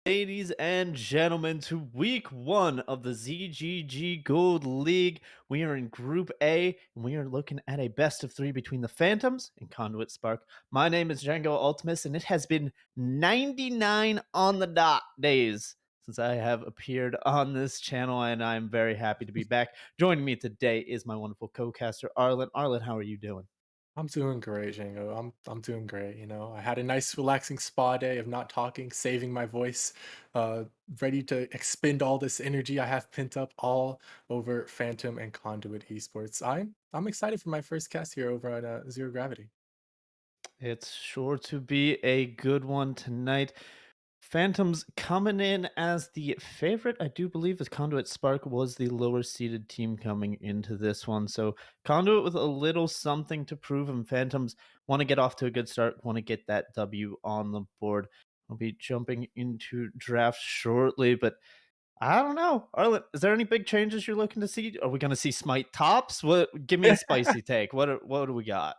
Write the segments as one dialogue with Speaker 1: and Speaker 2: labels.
Speaker 1: Ladies and gentlemen, to week one of the ZGG Gold League. We are in Group A, and we are looking at a best of three between the Phantoms and Conduit Spark. My name is Django Ultimus, and it has been 99 on the dot days since I have appeared on this channel, and I'm very happy to be back. Joining me today is my wonderful co-caster, Arlen. Arlen, how are you doing?
Speaker 2: I'm doing great, Django. I'm doing great. I had a nice relaxing spa day of not talking, saving my voice, uh, ready to expend all this energy I have pent up all over Phantom and Conduit Esports. I'm excited for my first cast here over at Zero Gravity.
Speaker 1: It's sure to be a good one tonight. Phantoms coming in as the favorite, I do believe, as Conduit Spark was the lower seeded team coming into this one. So Conduit with a little something to prove, and Phantoms want to get off to a good start, want to get that W on the board. I'll be jumping into draft shortly, but I don't know. Arlen, is there any big changes you're looking to see? Are we going to see Smite tops? What? Give me a spicy take. What do we got?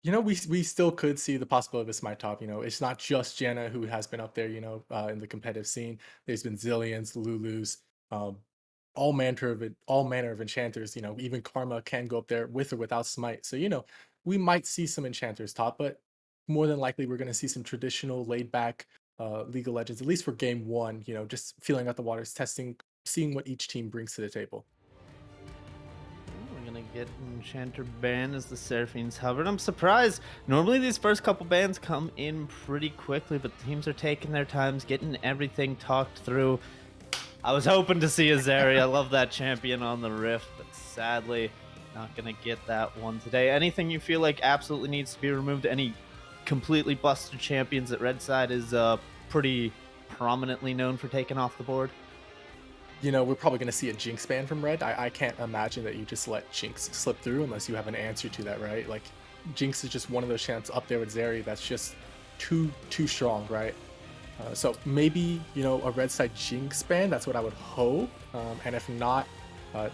Speaker 2: We still could see the possibility of this my top. It's not just Janna who has been up there. In the competitive scene, there's been zillions, Lulus, um, all manner of enchanters. Even Karma can go up there with or without Smite. So we might see some enchanters top, but more than likely we're going to see some traditional laid back League of Legends, at least for game one. Just feeling out the waters, testing, seeing what each team brings to the table.
Speaker 1: We're gonna get Enchanter ban as the Seraphines Hubbard. I'm surprised. Normally these first couple bans come in pretty quickly, but teams are taking their times, getting everything talked through. I was hoping to see a Zeri. I love that champion on the Rift, but sadly, not gonna get that one today. Anything you feel like absolutely needs to be removed? Any completely busted champions that Red Side is pretty prominently known for taking off the board?
Speaker 2: We're probably going to see a Jinx ban from Red. I can't imagine that you just let Jinx slip through unless you have an answer to that, right? Like, Jinx is just one of those champs up there with Zeri that's just too strong, right? So maybe a Red side Jinx ban. That's what I would hope. And if not,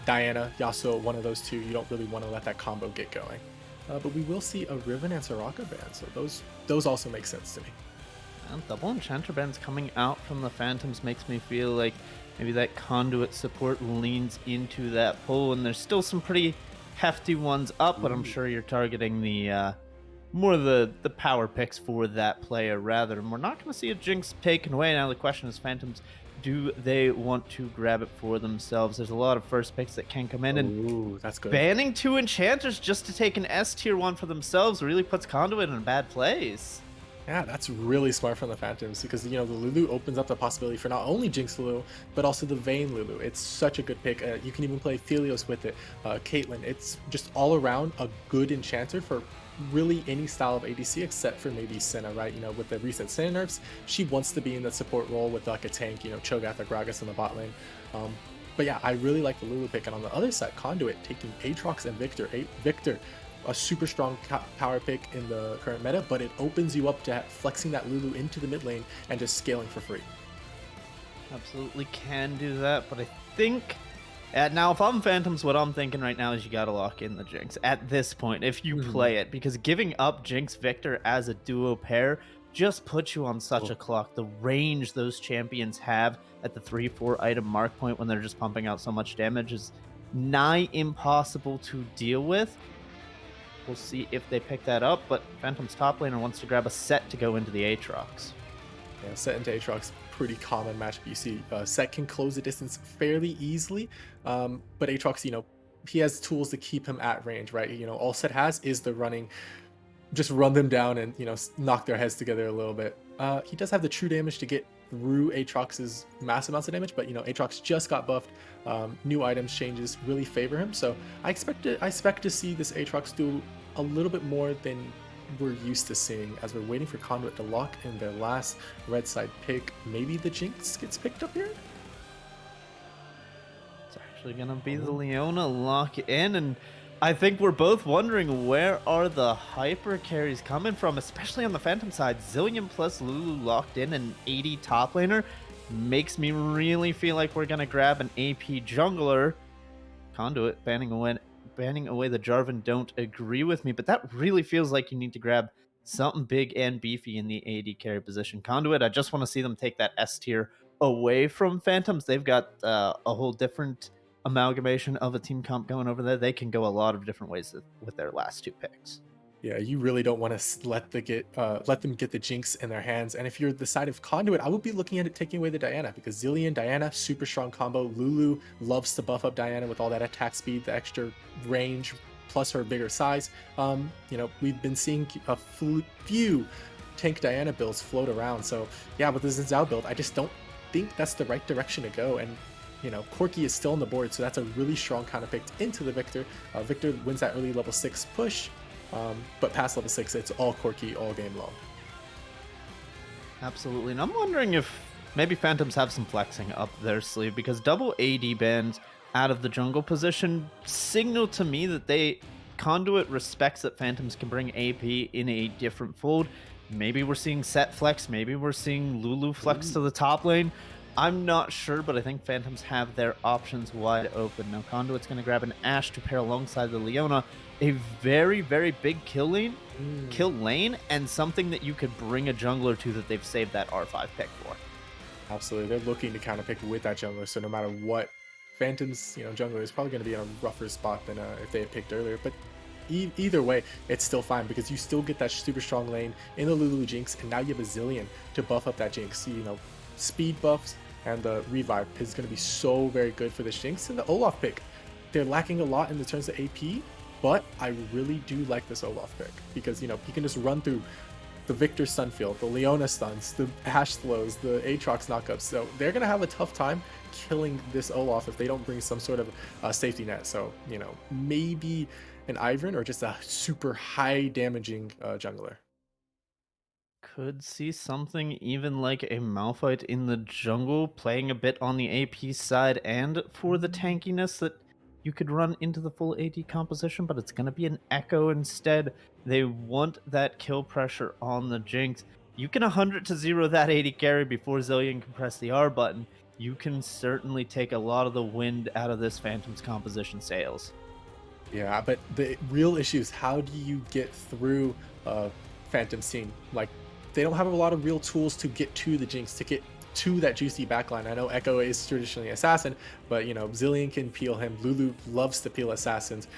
Speaker 2: Diana, Yasuo, one of those two. You don't really want to let that combo get going. But we will see a Riven and Soraka ban. So those also make sense to me.
Speaker 1: And double Enchanter bans coming out from the Phantoms makes me feel like maybe that Conduit support leans into that pull, and there's still some pretty hefty ones up, but I'm
Speaker 2: Ooh.
Speaker 1: sure you're targeting the more of the power picks for that player rather. And we're not going to see a Jinx taken away. Now the question is, Phantoms, do they want to grab it for themselves? There's a lot of first picks that can come in, and
Speaker 2: Oh, that's good.
Speaker 1: banning two Enchanters just to take an S tier one for themselves really puts Conduit in a bad place.
Speaker 2: Yeah, that's really smart from the Phantoms because the Lulu opens up the possibility for not only Jinx Lulu but also the Vayne Lulu. It's such a good pick. You can even play Phelios with it. Caitlyn. It's just all around a good enchanter for really any style of ADC except for maybe Senna, right? With the recent Senna nerfs, she wants to be in that support role with like a tank. Cho'Gath or Gragas in the bot lane. But yeah, I really like the Lulu pick. And on the other side, Conduit taking Aatrox and Victor. Victor, a super strong power pick in the current meta, but it opens you up to flexing that Lulu into the mid lane and just scaling for free.
Speaker 1: Absolutely can do that, but I think now if I'm Phantoms, what I'm thinking right now is you gotta lock in the Jinx at this point if you
Speaker 2: Mhm.
Speaker 1: play it, because giving up Jinx Victor as a duo pair just puts you on such
Speaker 2: Oh,
Speaker 1: a clock. The range those champions have at the 3-4 item mark point when they're just pumping out so much damage is nigh impossible to deal with. We'll see if they pick that up, but Phantom's top laner wants to grab a set to go into the Aatrox.
Speaker 2: yeah, Set into Aatrox, pretty common matchup. You see, Set can close the distance fairly easily, but Aatrox, he has tools to keep him at range, right? All Set has is the running, just run them down and knock their heads together a little bit. He does have the true damage to get through Aatrox's massive amounts of damage, but Aatrox just got buffed. New items changes really favor him, so I expect to see this Aatrox do a little bit more than we're used to seeing as we're waiting for Conduit to lock in their last red side pick. Maybe the Jinx gets picked up here.
Speaker 1: It's actually gonna be the
Speaker 2: Oh.
Speaker 1: Leona lock in, and I think we're both wondering where are the hyper carries coming from, especially on the Phantom side. Zillion plus Lulu locked in and 80 top laner makes me really feel like we're gonna grab an AP jungler. Conduit banning away the Jarvan don't agree with me, but that really feels like you need to grab something big and beefy in the AD carry position. Conduit, I just want to see them take that S tier away from Phantoms, they've got a whole different amalgamation of a team comp going over there. They can go a lot of different ways with their last two picks.
Speaker 2: Yeah, you really don't want to let them get the Jinx in their hands. And if you're the side of Conduit, I would be looking at it taking away the Diana because Zillion, Diana, super strong combo. Lulu loves to buff up Diana with all that attack speed, the extra range, plus her bigger size. We've been seeing a few tank Diana builds float around. So yeah, with the Zinzao build, I just don't think that's the right direction to go. And Corki is still on the board, so that's a really strong counter pick into the Victor. Victor wins that early level 6 push. But past level 6, it's all Corki all game long.
Speaker 1: Absolutely. And I'm wondering if maybe Phantoms have some flexing up their sleeve because double AD bans out of the jungle position signal to me that Conduit respects that Phantoms can bring AP in a different fold. Maybe we're seeing set flex, maybe we're seeing Lulu flex to
Speaker 2: Ooh.
Speaker 1: the top lane. I'm not sure, but I think Phantoms have their options wide open. Now Conduit's going to grab an Ashe to pair alongside the Leona, a very, very big kill
Speaker 2: Mm.
Speaker 1: lane, and something that you could bring a jungler to that they've saved that R5 pick for.
Speaker 2: Absolutely. They're looking to counter pick with that jungler, so no matter what, Phantom's jungler is probably going to be in a rougher spot than if they had picked earlier. But either way, it's still fine because you still get that super strong lane in the Lulu Jinx, and now you have a Zillion to buff up that Jinx. Speed buffs and the revive is going to be so very good for this Jinx. And the Olaf pick, they're lacking a lot in the terms of AP, but I really do like this Olaf pick because he can just run through the Victor Sunfield, the Leona stuns, the Ashe slows, the Aatrox knockups. So they're gonna have a tough time killing this Olaf if they don't bring some sort of safety net. So maybe an Ivern or just a super high damaging jungler.
Speaker 1: Could see something even like a Malphite in the jungle, playing a bit on the AP side and for the
Speaker 2: Mm.
Speaker 1: tankiness that you could run into the full AD composition, but it's going to be an Echo instead. They want that kill pressure on the Jinx. You can 100 to 0 that 80 carry before Zillion can press the R button. You can certainly take a lot of the wind out of this Phantom's composition sails.
Speaker 2: Yeah, but the real issue is how do you get through Phantom Scene? Like, they don't have a lot of real tools to get to the Jinx, to get to that juicy backline. I know Echo is traditionally Assassin, but Zillion can peel him. Lulu loves to peel Assassins.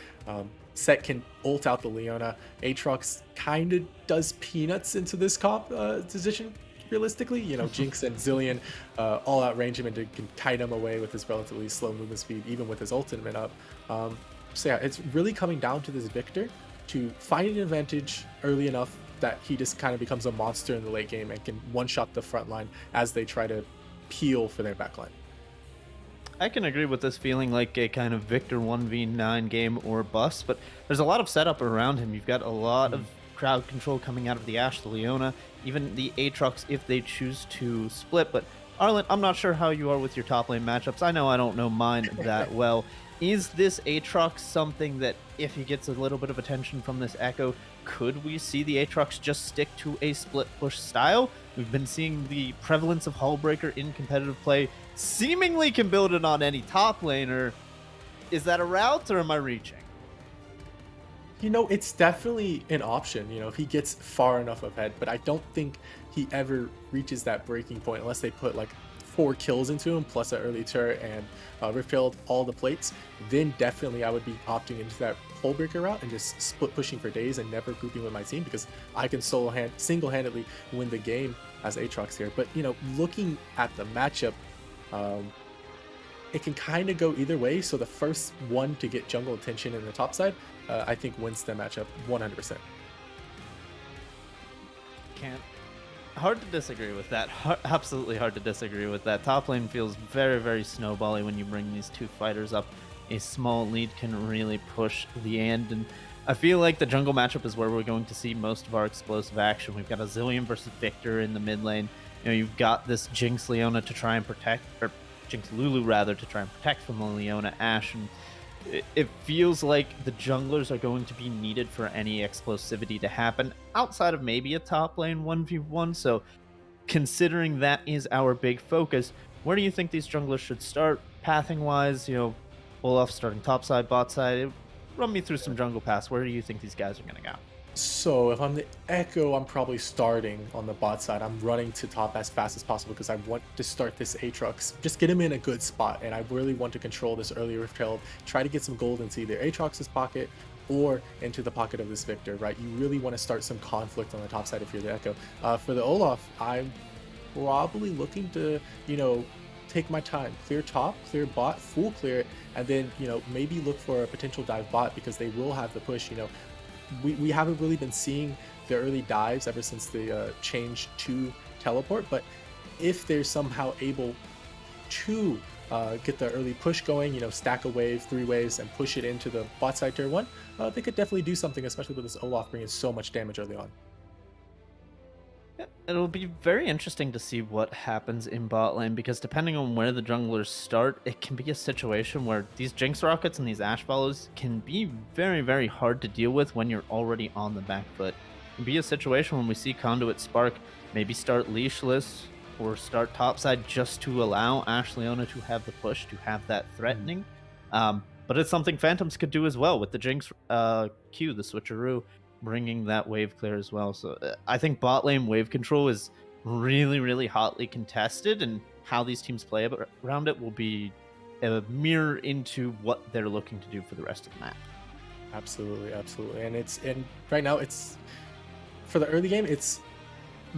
Speaker 2: Set can ult out the Leona. Aatrox kind of does peanuts into this comp position. Realistically, Jinx and Zillion all outrange him and can kite him away with his relatively slow movement speed, even with his ultimate up. So yeah, it's really coming down to this Victor to find an advantage early enough that he just kind of becomes a monster in the late game and can one-shot the front line as they try to peel for their backline.
Speaker 1: I can agree with this feeling like a kind of Victor 1v9 game or bust, but there's a lot of setup around him. You've got a lot of
Speaker 2: Mm.
Speaker 1: crowd control coming out of the Ashe, the Leona, even the Aatrox if they choose to split. But Arlen, I'm not sure how you are with your top lane matchups. I know I don't know mine that well. Is this Aatrox something that if he gets a little bit of attention from this Echo, could we see the Aatrox just stick to a split push style? We've been seeing the prevalence of Hullbreaker in competitive play seemingly can build it on any top laner. Is that a route or am I reaching?
Speaker 2: It's definitely an option, if he gets far enough ahead, but I don't think he ever reaches that breaking point unless they put like 4 kills into him, plus an early turret and refilled all the plates. Then definitely I would be opting into that pole breaker route and just split pushing for days and never grouping with my team because I can single-handedly win the game as Aatrox here. But looking at the matchup, um, it can kind of go either way. So the first one to get jungle attention in the top side, I think wins the matchup 100%.
Speaker 1: Can't. Hard to disagree with that. Absolutely hard to disagree with that. Top lane feels very, very snowbally when you bring these two fighters up. A small lead can really push the end, and I feel like the jungle matchup is where we're going to see most of our explosive action. We've got a Zillion versus Victor in the mid lane. You've got this Jinx Leona to try and protect, or Jinx Lulu rather, to try and protect from the Leona Ashe, and it feels like the junglers are going to be needed for any explosivity to happen outside of maybe a top lane 1v1. So, considering that is our big focus, where do you think these junglers should start pathing wise? Olaf starting top side, bot side. Run me through some jungle paths. Where do you think these guys are going to go?
Speaker 2: So if I'm the Echo, I'm probably starting on the bot side. I'm running to top as fast as possible because I want to start this Aatrox. Just get him in a good spot, and I really want to control this early Rift Herald. Try to get some gold into either Aatrox's pocket or into the pocket of this Victor, right? You really want to start some conflict on the top side if you're the Echo. For the Olaf, I'm probably looking to, take my time, clear top, clear bot, full clear it, and then, maybe look for a potential dive bot because they will have the push. We haven't really been seeing the early dives ever since they changed to teleport, but if they're somehow able to get the early push going, stack a wave, 3 waves, and push it into the bot side tier 1, they could definitely do something, especially with this Olaf bringing so much damage early on.
Speaker 1: Yeah, it'll be very interesting to see what happens in bot lane because depending on where the junglers start, it can be a situation where these Jinx rockets and these Ash follows can be very, very hard to deal with when you're already on the back foot. It can be a situation when we see Conduit Spark maybe start leashless or start topside just to allow Ash Leona to have the push, to have that
Speaker 2: Mhm.
Speaker 1: threatening. But it's something Phantoms could do as well with the Jinx Q, the switcheroo bringing that wave clear as well. So I think bot lane wave control is really, really hotly contested, and how these teams play around it will be a mirror into what they're looking to do for the rest of the map.
Speaker 2: Absolutely, absolutely. And right now it's for the early game, it's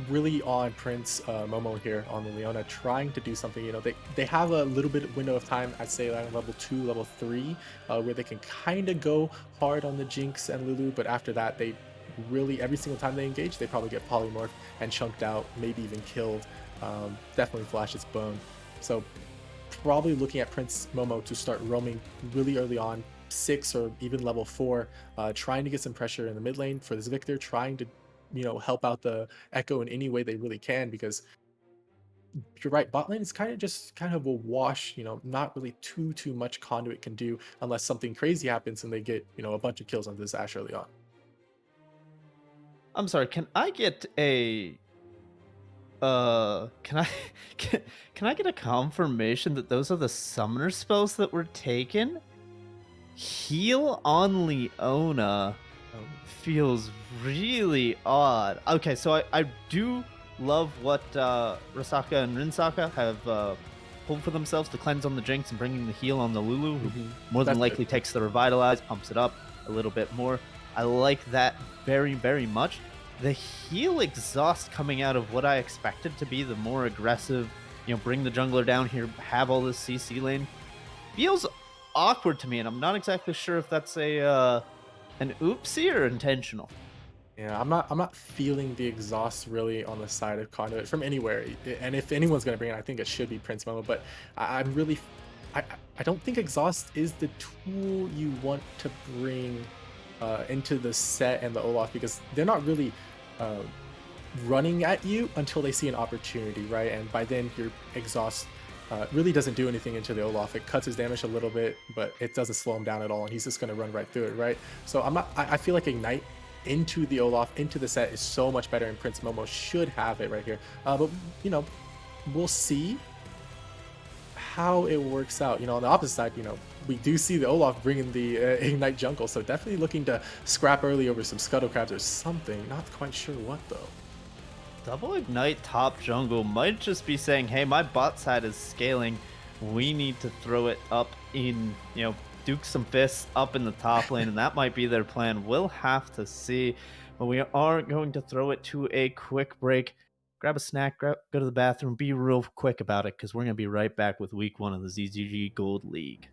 Speaker 2: really on Prince Momo here on the Leona trying to do something. They have a little bit of window of time, I'd say around level 2, level 3, where they can kind of go hard on the Jinx and Lulu, but after that, they really, every single time they engage, they probably get polymorphed and chunked out, maybe even killed. Definitely Flash its bone. So probably looking at Prince Momo to start roaming really early on, 6 or even level 4, trying to get some pressure in the mid lane for this Victor, trying to, help out the Echo in any way they really can because you're right, bot lane is kind of a wash, not really too much Conduit can do unless something crazy happens and they get, a bunch of kills on this Ashe early on.
Speaker 1: I'm sorry, can I get a can I can, can I get a confirmation that those are the summoner spells that were taken? Heal on Leona feels really odd. Okay, so I do love what Rasaka and Rinsaka have pulled for themselves to cleanse on the Jinx and bringing the heal on the Lulu, who more than
Speaker 2: That's good.
Speaker 1: likely takes the Revitalize, pumps it up a little bit more. I like that very, very much. The heal exhaust coming out of what I expected to be the more aggressive, bring the jungler down here, have all this CC lane, feels awkward to me, and I'm not exactly sure if that's a an oopsie or intentional.
Speaker 2: Yeah, I'm not feeling the exhaust really on the side of Conduit from anywhere. And if anyone's gonna bring it, I think it should be Prince Momo. But I'm really, I don't think exhaust is the tool you want to bring into the set and the Olaf because they're not really uh, running at you until they see an opportunity, right? And by then your exhaust really doesn't do anything into the Olaf. It cuts his damage a little bit, but it doesn't slow him down at all, and he's just going to run right through it, right? So I'm not. I feel like Ignite into the Olaf into the set is so much better, and Prince Momo should have it right here. But you know, we'll see how it works out. On the opposite side, we do see the Olaf bringing the Ignite jungle, so definitely looking to scrap early over some Scuttle Crabs or something. Not quite sure what though.
Speaker 1: Double Ignite top jungle might just be saying, hey, my bot side is scaling. We need to throw it up in, duke some fists up in the top lane, and that might be their plan. We'll have to see. But we are going to throw it to a quick break. Grab a snack, go to the bathroom, be real quick about it, because we're going to be right back with week 1 of the ZGG Gold League.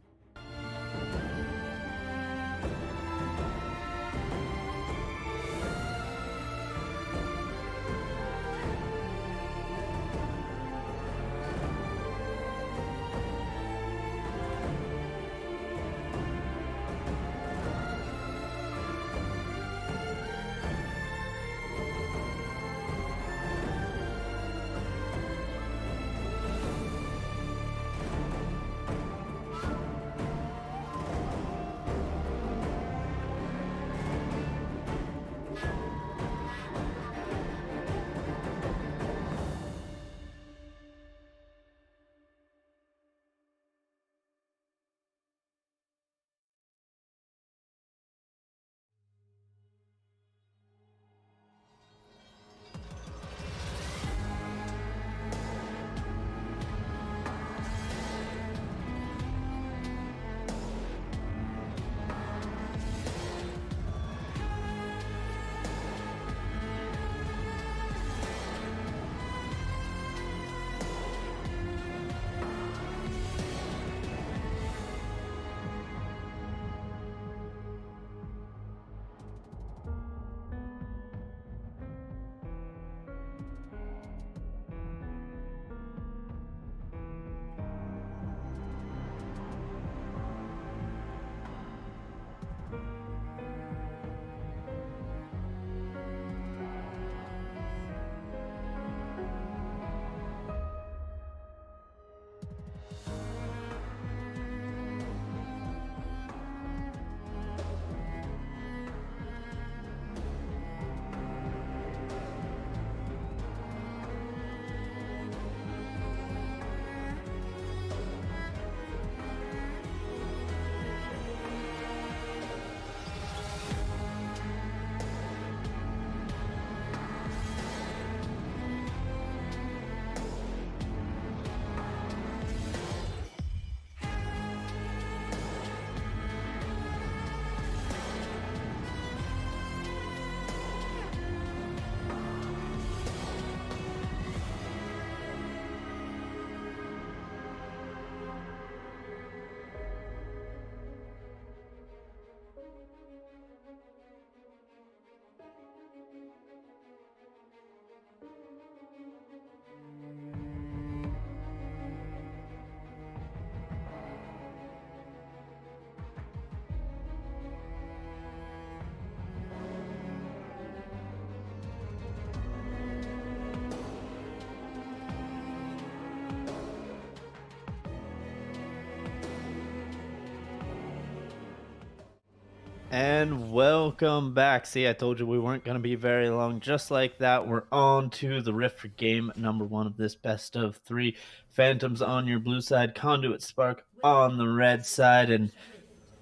Speaker 1: And welcome back. See, I told you we weren't going to be very long. Just like that, we're on to the rift for game number one of this best of three. Phantoms on your blue side, Conduit Spark on the red side, and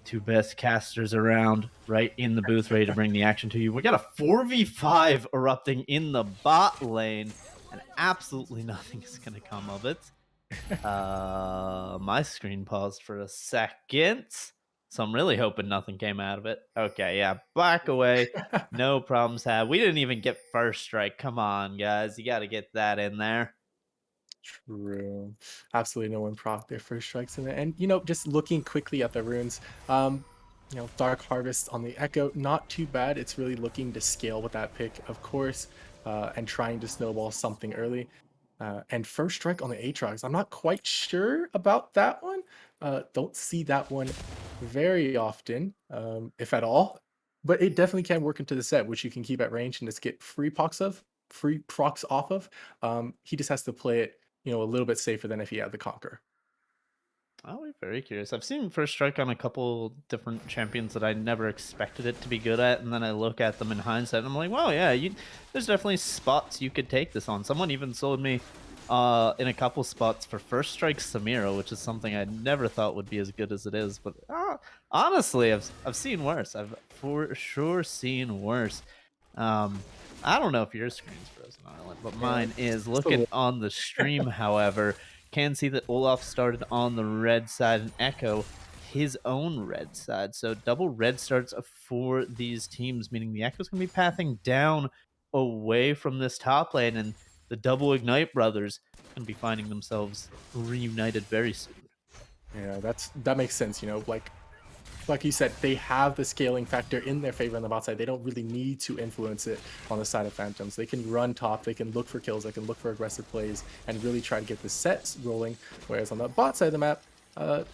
Speaker 1: two best casters around right in the booth, ready to bring the action to you. We got a 4v5 erupting in the bot lane, and absolutely nothing is going to come of it. My screen paused for a second, so I'm really hoping nothing came out of it. Okay, yeah, back away. No problems had. We didn't even get first strike. Come on, guys. You got to get that in there.
Speaker 2: True. Absolutely no one proc their first strikes in it. And just looking quickly at the runes, Dark Harvest on the Echo, not too bad. It's really looking to scale with that pick, of course, and trying to snowball something early. And first strike on the Aatrox. I'm not quite sure about that one. Don't see that one very often, if at all. But it definitely can work into the set, which you can keep at range and just get free procs off of. He just has to play it a little bit safer than if he had the Conquer.
Speaker 1: I'll be very curious. I've seen First Strike on a couple different champions that I never expected it to be good at, and then I look at them in hindsight, and I'm like, "Well, yeah, there's definitely spots you could take this on." Someone even sold me in a couple spots for First Strike Samira, which is something I never thought would be as good as it is. But honestly, I've seen worse. I've for sure seen worse. Um, I don't know if your screen's frozen, Arlen, but
Speaker 2: Yeah,
Speaker 1: mine is.
Speaker 2: just a
Speaker 1: Looking
Speaker 2: little.
Speaker 1: on the stream, however, can see that Olaf started on the red side and Echo his own red side. So double red starts for these teams, meaning the Echo's going to be pathing down away from this top lane, and the double Ignite brothers going to be finding themselves reunited very soon.
Speaker 2: Yeah, that makes sense. Like you said, they have the scaling factor in their favor on the bot side. They don't really need to influence it on the side of Phantoms. They can run top, they can look for kills, they can look for aggressive plays, and really try to get the sets rolling. Whereas on the bot side of the map,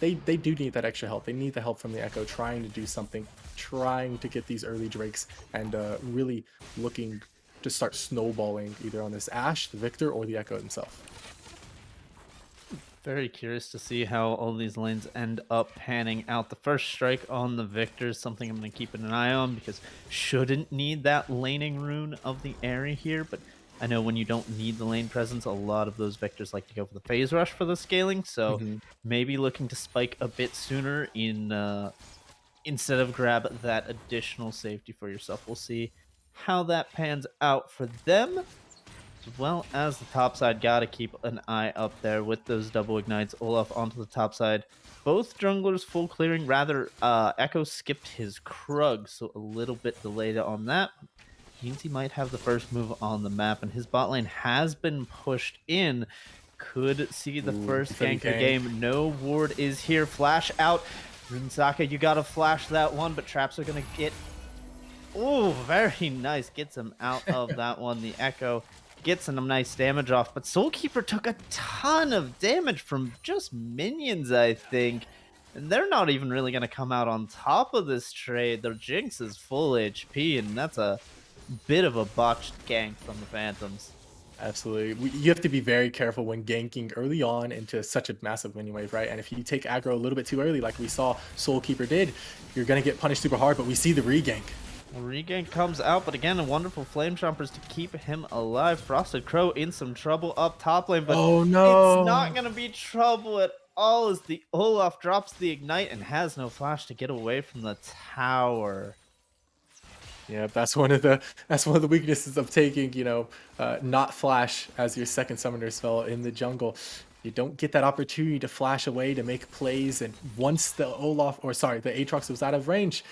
Speaker 2: they do need that extra help. They need the help from the Echo trying to do something, trying to get these early drakes, and really looking to start snowballing either on this Ashe, the Victor, or the Echo himself.
Speaker 1: Very curious to see how all these lanes end up panning out. The first strike on the Victor is something I'm going to keep an eye on because shouldn't need that laning rune of the area here, but I know when you don't need the lane presence, a lot of those Victors like to go for the phase rush for the scaling, so
Speaker 2: Hmm.
Speaker 1: maybe looking to spike a bit sooner instead of grab that additional safety for yourself. We'll see how that pans out for them. As well as the top side, gotta keep an eye up there with those double ignites. Olaf onto the top side. Both junglers full clearing. Rather, Echo skipped his Krug, so a little bit delayed on that. Means he might have the first move on the map, and his bot lane has been pushed in. Could see the
Speaker 2: Ooh,
Speaker 1: first
Speaker 2: for the
Speaker 1: gank of the
Speaker 2: gank.
Speaker 1: game. No ward is here. Flash out. Rinsaka, you gotta flash that one, but traps are gonna get. Oh, very nice. Gets him out of that one. The Echo gets some nice damage off, but Soulkeeper took a ton of damage from just minions, I think. And they're not even really going to come out on top of this trade. Their Jinx is full HP, and that's a bit of a botched gank from the Phantoms.
Speaker 2: Absolutely. You have to be very careful when ganking early on into such a massive minion wave, right? And if you take aggro a little bit too early, like we saw Soulkeeper did, you're going to get punished super hard, but we see the regank.
Speaker 1: Regain comes out, but again, a wonderful Flame Chompers to keep him alive. Frosted Crow in some trouble up top lane, but
Speaker 2: Oh,
Speaker 1: it's not
Speaker 2: no.
Speaker 1: going to be trouble at all as the Olaf drops the Ignite and has no flash to get away from the tower.
Speaker 2: Yeah, that's one of the weaknesses of taking, not flash as your second summoner spell in the jungle. You don't get that opportunity to flash away to make plays, and once the the Aatrox was out of range,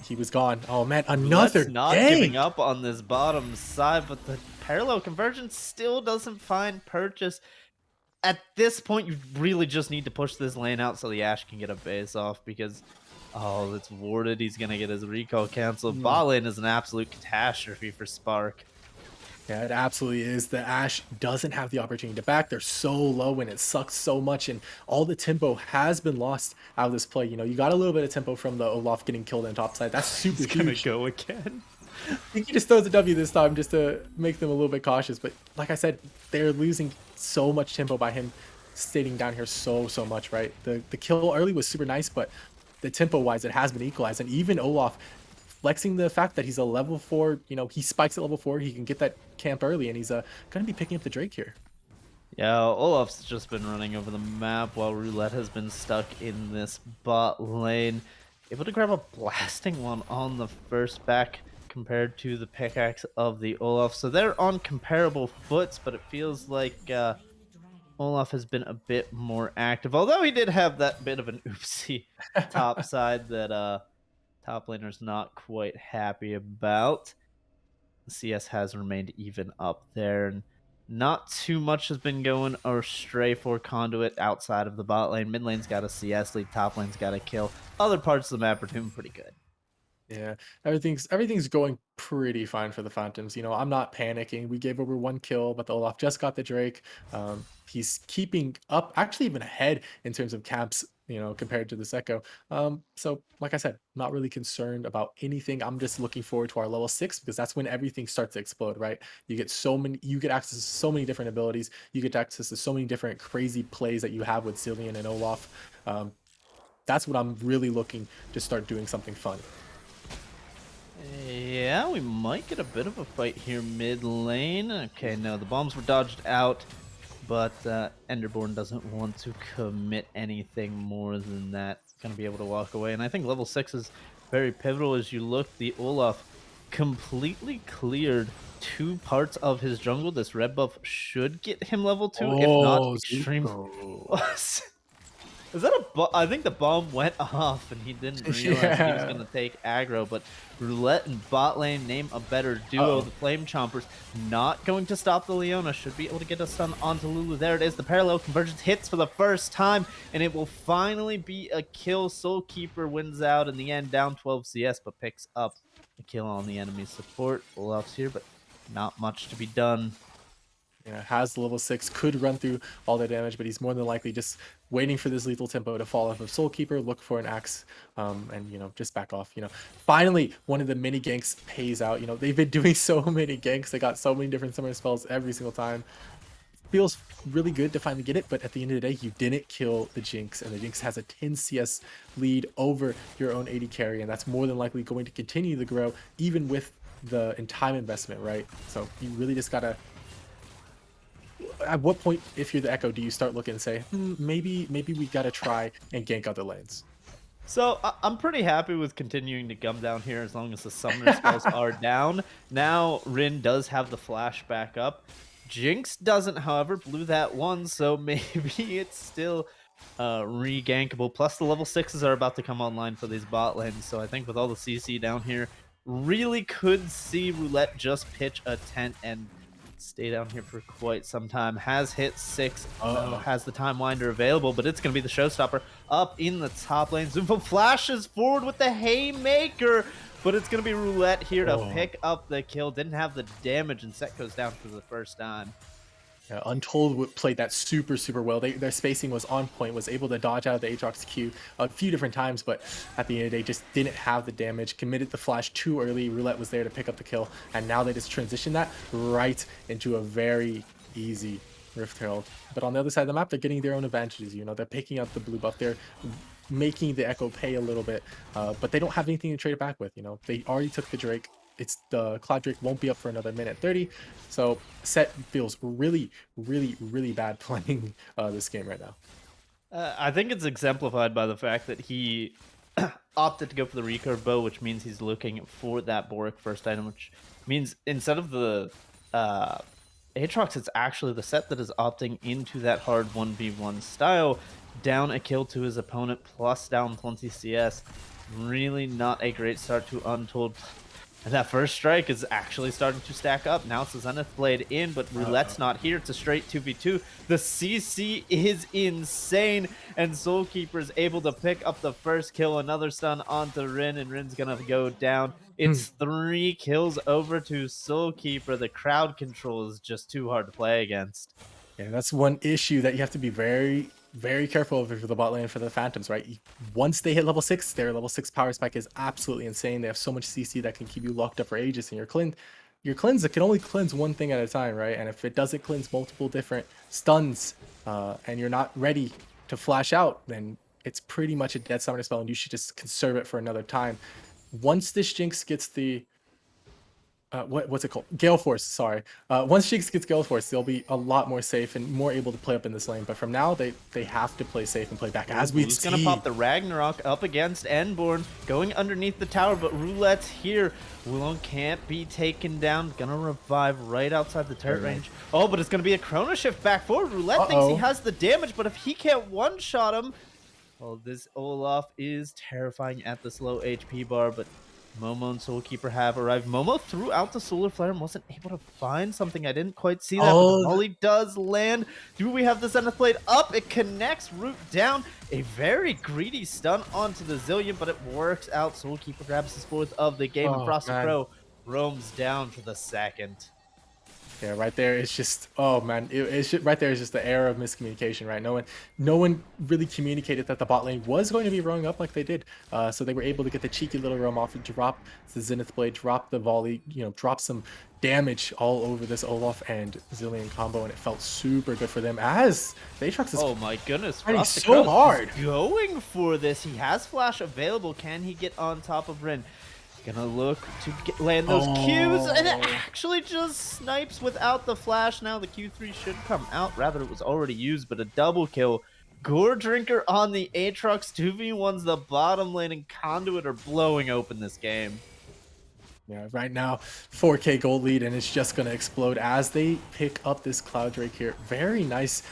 Speaker 2: he was gone. Oh man,
Speaker 1: Let's
Speaker 2: another
Speaker 1: not giving
Speaker 2: gank!
Speaker 1: up on this bottom side, but the parallel convergence still doesn't find purchase. At this point, you really just need to push this lane out so the Ashe can get a base off because, oh, it's warded. He's going to get his recall canceled. Bot lane is an absolute catastrophe for Spark.
Speaker 2: Yeah, it absolutely is. The Ashe doesn't have the opportunity to back. They're so low and it sucks so much, and all the tempo has been lost out of this play. You got a little bit of tempo from the Olaf getting killed on top side. That's super
Speaker 1: He's going to
Speaker 2: huge.
Speaker 1: go again.
Speaker 2: I think he just throws a W this time just to make them a little bit cautious. But like I said, they're losing so much tempo by him staying down here so much, right? The kill early was super nice, but the tempo wise, it has been equalized. And even Olaf flexing the fact that he's a level 4, he spikes at level 4, he can get that camp early, and he's gonna be picking up the Drake here.
Speaker 1: Yeah, Olaf's just been running over the map while Roulette has been stuck in this bot lane. Able to grab a blasting one on the first back compared to the pickaxe of the Olaf. So they're on comparable foots, but it feels like Olaf has been a bit more active. Although he did have that bit of an oopsie top side that top laner's not quite happy about. CS has remained even up there, and not too much has been going astray for Conduit outside of the bot lane. Mid lane's got a CS lead, top lane's got a kill. Other parts of the map are doing pretty good.
Speaker 2: Yeah, everything's going pretty fine for the Phantoms. I'm not panicking. We gave over 1 kill, but the Olaf just got the Drake. He's keeping up, actually even ahead in terms of camps, compared to the Echo. So like I said, not really concerned about anything. I'm just looking forward to our level 6 because that's when everything starts to explode, right? You get access to so many different abilities. You get access to so many different crazy plays that you have with Zillion and Olaf. That's what I'm really looking to start doing something fun.
Speaker 1: Yeah, we might get a bit of a fight here mid lane. Okay, no, the bombs were dodged out, but Enderborn doesn't want to commit anything more than that. Gonna be able to walk away, and I think level 6 is very pivotal as you look. The Olaf completely cleared two parts of his jungle. This red buff should get him level 2, if not
Speaker 2: Oh,
Speaker 1: extreme.
Speaker 2: Zuko.
Speaker 1: Is that I think the bomb went off and he didn't realize that he was going
Speaker 2: Yeah.
Speaker 1: to take aggro, but Roulette and bot lane name a better duo.
Speaker 2: Uh-oh.
Speaker 1: The Flame Chompers not going to stop the Leona. Should be able to get a stun onto Lulu. There it is. The parallel convergence hits for the first time, and it will finally be a kill. Soulkeeper wins out in the end, down 12 CS, but picks up a kill on the enemy support. Olaf's here, but not much to be done.
Speaker 2: Yeah, has the level 6, could run through all the damage, but he's more than likely just waiting for this lethal tempo to fall off of Soulkeeper, look for an axe, and, just back off. Finally, one of the mini ganks pays out. They've been doing so many ganks. They got so many different summoner spells every single time. Feels really good to finally get it, but at the end of the day, you didn't kill the Jinx, and the Jinx has a 10 CS lead over your own 80 carry, and that's more than likely going to continue to grow, even with the in time investment, right? So you really just gotta at what point, if you're the Echo, do you start looking and say, maybe we gotta try and gank other lanes?
Speaker 1: So I'm pretty happy with continuing to gum down here as long as the summoner spells are down. Now Rin does have the flash back up. Jinx doesn't, however, blew that one, so maybe it's still re-gankable. Plus the level 6s are about to come online for these bot lanes, so I think with all the CC down here, really could see Roulette just pitch a tent and stay down here for quite some time. Has hit 6,
Speaker 2: Uh-oh.
Speaker 1: has the Time Winder available, but it's going to be the showstopper up in the top lane. Zumfo flashes forward with the Haymaker, but it's going to be Roulette here to
Speaker 2: Oh.
Speaker 1: pick up the kill. Didn't have the damage, and Set goes down for the first time.
Speaker 2: Yeah, Untold played that super, super well. Their spacing was on point, was able to dodge out of the Aatrox Q a few different times, but at the end of the day, just didn't have the damage, committed the flash too early. Roulette was there to pick up the kill, and now they just transition that right into a very easy Rift Herald. But on the other side of the map, they're getting their own advantages. They're picking up the blue buff. They're making the Echo pay a little bit, but they don't have anything to trade it back with. They already took the Drake. It's the Cloud Drake won't be up for another minute 30, so Set feels really, really, really bad playing this game right now.
Speaker 1: I think it's exemplified by the fact that he opted to go for the recurve bow, which means he's looking for that Boric first item, which means instead of the Aatrox, it's actually the Set that is opting into that hard 1v1 style, down a kill to his opponent, plus down 20 CS. Really not a great start to Untold. And that first strike is actually starting to stack up. Now it's the Zenith Blade in, but Roulette's not here. It's a straight 2v2. The CC is insane, and Soulkeeper is able to pick up the first kill. Another stun onto Rin, and Rin's going to go down. It's 3 kills over to Soulkeeper. The crowd control is just too hard to play against.
Speaker 2: Yeah, that's one issue that you have to be very, very careful of for the bot lane for the Phantoms, right? Once they hit level 6, their level 6 power spike is absolutely insane. They have so much CC that can keep you locked up for ages, and your cleanse, it can only cleanse one thing at a time, right? And if it doesn't cleanse multiple different stuns, and you're not ready to flash out, then it's pretty much a dead summoner spell, and you should just conserve it for another time. Once this Jinx gets the what's it called? Gale Force, sorry. Once Jinx gets Gale Force, they'll be a lot more safe and more able to play up in this lane. But from now, they have to play safe and play back,
Speaker 1: Ooh,
Speaker 2: as we
Speaker 1: who's gonna pop
Speaker 2: see.
Speaker 1: the Ragnarok up against Enborn, going underneath the tower, but Roulette's here. Wulong can't be taken down. Gonna revive right outside the turret
Speaker 2: Very nice.
Speaker 1: range. Oh, but it's gonna be a Chrono Shift back forward. Roulette thinks he
Speaker 2: Uh-oh.
Speaker 1: has the damage, but if he can't one-shot him, well, this Olaf is terrifying at the slow HP bar, but Momo and Soulkeeper have arrived. Momo threw out the Solar Flare and wasn't able to find something. I didn't quite see that, but the
Speaker 2: Oh,
Speaker 1: volley does land. Do we have the Zenith Blade up? It connects, root down. A very greedy stun onto the Zillion, but it works out. Soulkeeper grabs his fourth of the game, and
Speaker 2: oh
Speaker 1: Frosted
Speaker 2: man.
Speaker 1: Crow roams down for the second.
Speaker 2: Yeah, right there. It's just, oh man, it's just, right there is just the era of miscommunication, right? No one really communicated that the bot lane was going to be rowing up like they did. So they were able to get the cheeky little roam off and drop the Zenith Blade, drop the volley, drop some damage all over this Olaf and Zillion combo, and it felt super good for them as the Aatrox is
Speaker 1: Oh my goodness,
Speaker 2: fighting
Speaker 1: Frosted
Speaker 2: so
Speaker 1: Crow
Speaker 2: hard.
Speaker 1: is going for this. He has Flash available. Can he get on top of Rin? Gonna look to land those Qs, and it
Speaker 2: Oh,
Speaker 1: actually just snipes without the Flash. Now the Q3 should come out. Rather, it was already used, but a double kill. Gore Drinker on the Aatrox. 2v1's the bottom lane, and Conduit are blowing open this game.
Speaker 2: yeah, right now, 4K gold lead, and it's just going to explode as they pick up this Cloud Drake here. Very nice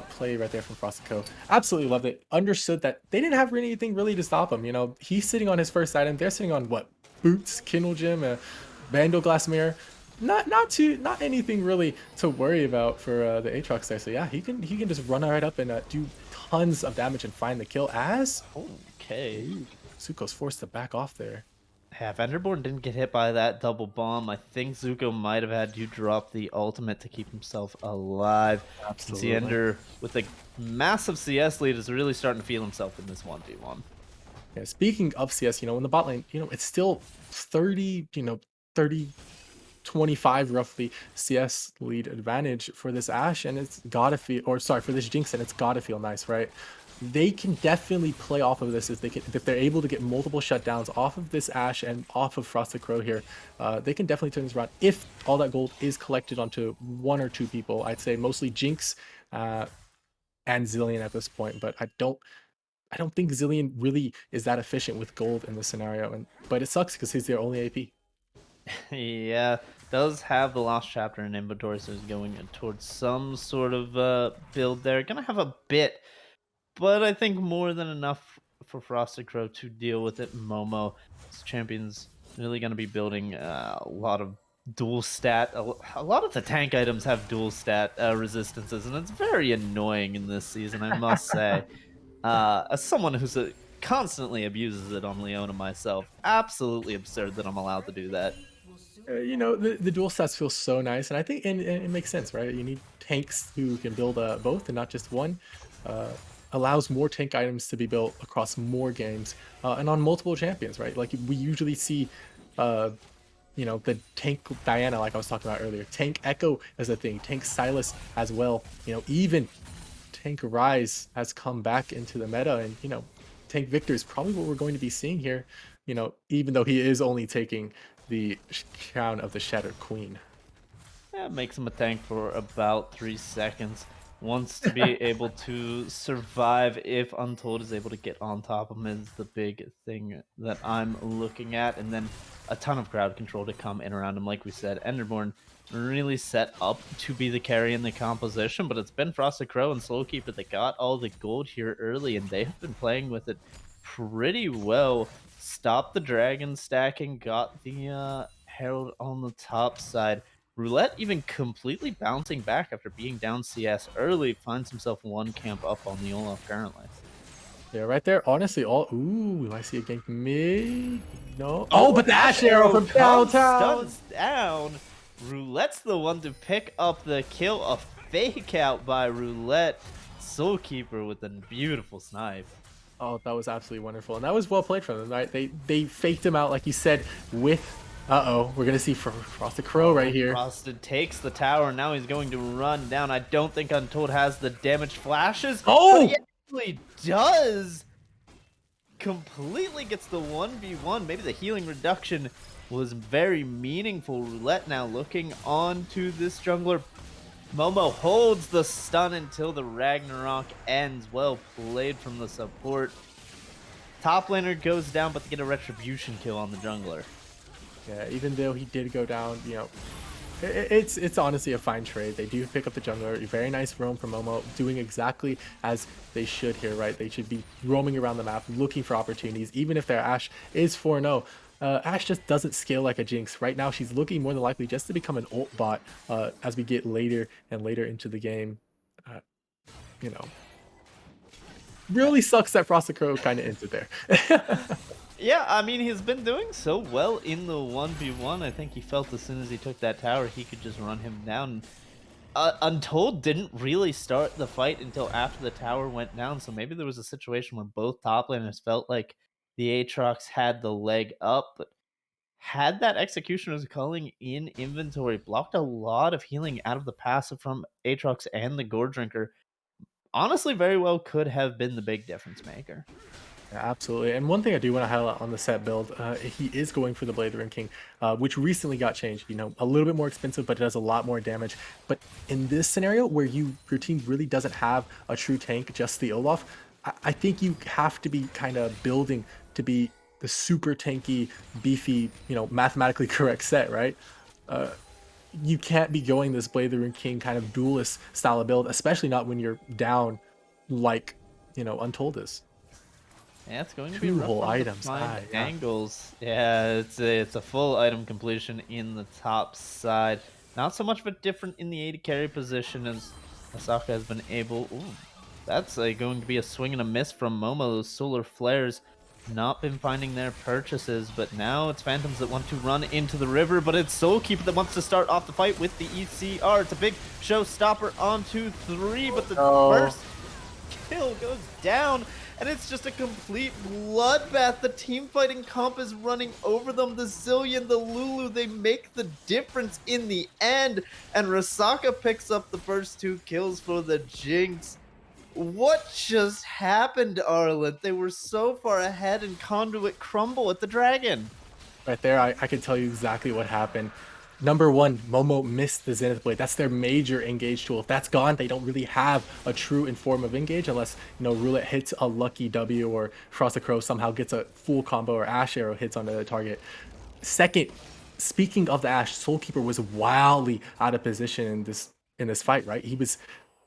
Speaker 2: play right there from Frosted Co. Absolutely loved it. Understood that they didn't have anything really to stop him. He's sitting on his first item. They're sitting on what? Boots, Kindle Gem, Vandal Glass Mirror. Not anything really to worry about for the Aatrox there. So yeah, he can just run right up and do tons of damage and find the kill as
Speaker 1: Okay.
Speaker 2: Zuko's forced to back off there.
Speaker 1: Yeah, Vanderborn didn't get hit by that double bomb. I think Zuko might have had to drop the ultimate to keep himself alive. You can see
Speaker 2: Absolutely.
Speaker 1: Ender with a massive CS lead is really starting to feel himself in this 1v1.
Speaker 2: Yeah, speaking of CS, in the bot lane, it's still 30, 30, 25 roughly CS lead advantage for this Ashe, and it's gotta feel, or sorry, for this Jinx, and it's gotta feel nice, right? They can definitely play off of this if they're able to get multiple shutdowns off of this Ashe and off of Frosted Crow here. They can definitely turn this around if all that gold is collected onto one or two people. I'd say mostly Jinx and Zillion at this point, but I don't think Zillion really is that efficient with gold in this scenario, but it sucks because he's their only AP.
Speaker 1: Yeah, does have the last chapter in inventory, so he's going towards some sort of build there. Gonna have a bit, but I think more than enough for Frosted Crow to deal with it. Momo, this champion's really gonna be building a lot of dual stat. A lot of the tank items have dual stat resistances, and it's very annoying in this season, I must say. As someone who's constantly abuses it on Leona myself, absolutely absurd that I'm allowed to do that.
Speaker 2: The dual stats feel so nice, and I think and it makes sense, right? You need tanks who can build both and not just one. Uh, Allows more tank items to be built across more games and on multiple champions, right? Like we usually see, the tank Diana, like I was talking about earlier, tank Echo as a thing, tank Silas as well. Even tank Rise has come back into the meta, and tank Victor is probably what we're going to be seeing here. Even though he is only taking the crown of the Shattered Queen.
Speaker 1: Yeah, makes him a tank for about 3 seconds. Wants to be able to survive if Untold is able to get on top of him is the big thing that I'm looking at. And then a ton of crowd control to come in around him. Like we said, Enderborn really set up to be the carry in the composition, but it's been Frosted Crow and Slowkeeper that got all the gold here early, and they have been playing with it pretty well. Stopped the dragon stacking, got the Herald on the top side. Roulette even completely bouncing back after being down CS early, finds himself one camp up on the Olaf currently.
Speaker 2: Yeah, right there. Honestly, all ooh, I see a gank mid. No. Oh,
Speaker 1: Oh,
Speaker 2: but
Speaker 1: an
Speaker 2: the Ash
Speaker 1: Ash
Speaker 2: Arrow
Speaker 1: Arrow
Speaker 2: from
Speaker 1: comes,
Speaker 2: downtown.
Speaker 1: stuns down. Roulette's the one to pick up the kill. A fake out by Roulette. Soulkeeper with a beautiful snipe.
Speaker 2: Oh, that was absolutely wonderful, and that was well played from them. Right? They faked him out like you said with. Uh-oh, we're gonna see Frosted Crow right
Speaker 1: Oh,
Speaker 2: here.
Speaker 1: Frosted takes the tower, and now he's going to run down. I don't think Untold has the damage flashes, but
Speaker 2: Oh,
Speaker 1: he actually does. completely gets the 1v1. Maybe the healing reduction was very meaningful. Roulette now looking onto this jungler. Momo holds the stun until the Ragnarok ends. Well played from the support. Top laner goes down, but they get a retribution kill on the jungler.
Speaker 2: Yeah, even though he did go down, it's honestly a fine trade. They do pick up the jungler. Very nice roam from Momo, doing exactly as they should here, right? They should be roaming around the map, looking for opportunities, even if their Ashe is 4-0. Ashe just doesn't scale like a Jinx. Right now, she's looking more than likely just to become an ult bot as we get later and later into the game. Uh, you know, really sucks that Frosted Crow kind of ended there.
Speaker 1: Yeah, I mean, he's been doing so well in the 1v1. I think he felt as soon as he took that tower, he could just run him down. Untold didn't really start the fight until after the tower went down, so maybe there was a situation where both top laners felt like the Aatrox had the leg up, but had that Executioner's Culling in inventory, blocked a lot of healing out of the passive from Aatrox and the Gore Drinker. Honestly, very well could have been the big difference maker.
Speaker 2: Yeah, absolutely. And one thing I do want to highlight on the set build, he is going for the Blade Rune King, which recently got changed. A little bit more expensive, but it does a lot more damage. But in this scenario where your team really doesn't have a true tank, just the Olaf, I think you have to be kind of building to be the super tanky, beefy, mathematically correct set, right? Uh, you can't be going this Blade the Rune King kind of duelist style of build, especially not when you're down like, Untold is.
Speaker 1: Yeah, it's going to be a
Speaker 2: Two
Speaker 1: rough
Speaker 2: whole
Speaker 1: one to
Speaker 2: items.
Speaker 1: find
Speaker 2: Yeah.
Speaker 1: angles. Yeah, it's a full item completion in the top side. Not so much of a different in the AD carry position as Asaka has been able. Ooh, that's going to be a swing and a miss from Momo. Those solar flares not been finding their purchases, but now it's Phantoms that want to run into the river, but it's Soulkeeper that wants to start off the fight with the ECR. It's a big showstopper on 2-3, but the
Speaker 2: Oh,
Speaker 1: first kill goes down, and it's just a complete bloodbath. The team fighting comp is running over them. The Zillion, the Lulu, they make the difference in the end, and Rasaka picks up the first 2 kills for the Jinx. What just happened, Arlen? They were so far ahead, and Conduit crumble at the dragon.
Speaker 2: right there, I can tell you exactly what happened. Number one, Momo missed the Zenith Blade. That's their major engage tool. If that's gone, they don't really have a true form of engage unless, Roulette hits a lucky W or Frosted Crow somehow gets a full combo or Ash Arrow hits onto the target. Second, speaking of the Ashe, Soulkeeper was wildly out of position in this fight, right? He was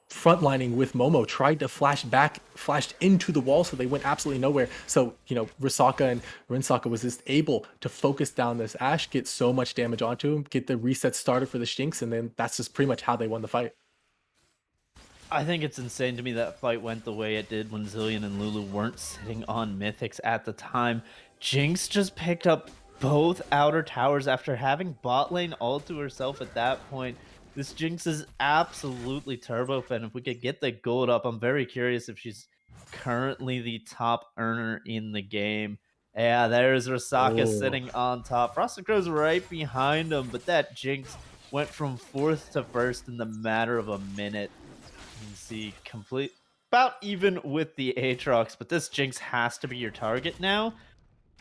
Speaker 2: frontlining with Momo, tried to flash back, flashed into the wall, so they went absolutely nowhere. So, Risaka and Rinsaka was just able to focus down this Ashe, get so much damage onto him, get the reset started for the Shinx, and then that's just pretty much how they won the fight.
Speaker 1: I think it's insane to me that fight went the way it did when Zillion and Lulu weren't sitting on Mythics at the time. Jinx just picked up both outer towers after having bot lane all to herself at that point. This Jinx is absolutely turbo fan. If we could get the gold up, I'm very curious if she's currently the top earner in the game. Yeah, there's Rasaka
Speaker 2: Oh.
Speaker 1: sitting on top. Frosted Crow's right behind him, but that Jinx went from fourth to first in the matter of a minute. You can see complete about even with the Aatrox, but this Jinx has to be your target now.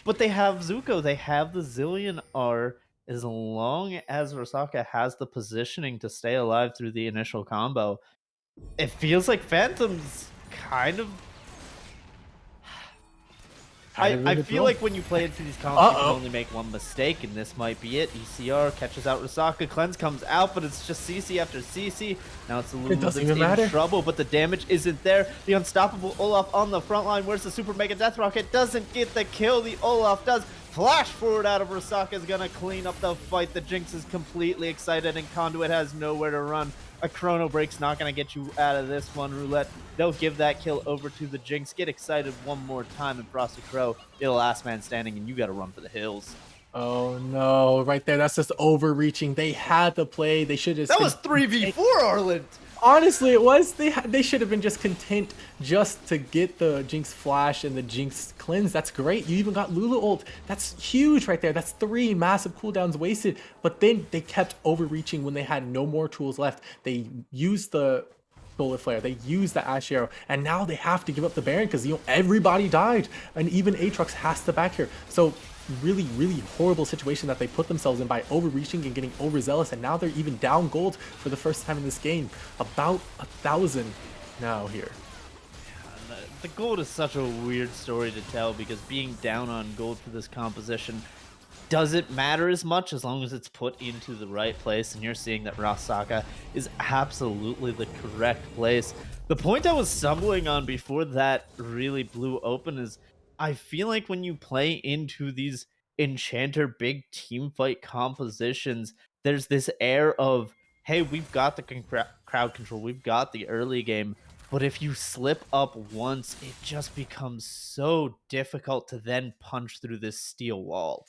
Speaker 1: But they have Zuko, they have the Zillion R. As long as Rosaka has the positioning to stay alive through the initial combo, it feels like Phantom's kind of
Speaker 2: Kind
Speaker 1: I,
Speaker 2: of
Speaker 1: I
Speaker 2: in
Speaker 1: feel
Speaker 2: control.
Speaker 1: like when you play into these comps, you can
Speaker 2: Uh-oh.
Speaker 1: only make one mistake, and this might be it. ECR catches out Rasaka, Cleanse comes out, but it's just CC after CC. Now it's the
Speaker 2: It
Speaker 1: Lulu
Speaker 2: doesn't
Speaker 1: that's
Speaker 2: even
Speaker 1: in
Speaker 2: matter.
Speaker 1: trouble, but the damage isn't there. The unstoppable Olaf on the front line. Where's the Super Mega Death Rocket? Doesn't get the kill. The Olaf does. Flash forward out of Rasaka is going to clean up the fight. The Jinx is completely excited, and Conduit has nowhere to run. A Chrono Break's not going to get you out of this one, Roulette. They'll give that kill over to the Jinx. Get excited one more time, and Frosted Crow, you're the last man standing, and you got to run for the hills.
Speaker 2: Oh no, right there. That's just overreaching. They had to play. They should have just
Speaker 1: That
Speaker 2: been
Speaker 1: was 3v4, Arland.
Speaker 2: honestly, it was. They should have been just content just to get the Jinx flash and the Jinx cleanse. That's great. You even got Lulu ult. That's huge right there. That's 3 massive cooldowns wasted. But then they kept overreaching when they had no more tools left. They used the Bullet Flare. They used the Ash Arrow, and now they have to give up the Baron because everybody died, and even Aatrox has to back here. So really, really horrible situation that they put themselves in by overreaching and getting overzealous, and now they're even down gold for the first time in this game, about 1,000 now here.
Speaker 1: And the gold is such a weird story to tell because being down on gold for this composition doesn't matter as much as long as it's put into the right place, and you're seeing that Rasaka is absolutely the correct place. The point I was stumbling on before that really blew open is I feel like when you play into these enchanter big team fight compositions, there's this air of, hey, we've got the crowd control, we've got the early game, but if you slip up once, it just becomes so difficult to then punch through this steel wall.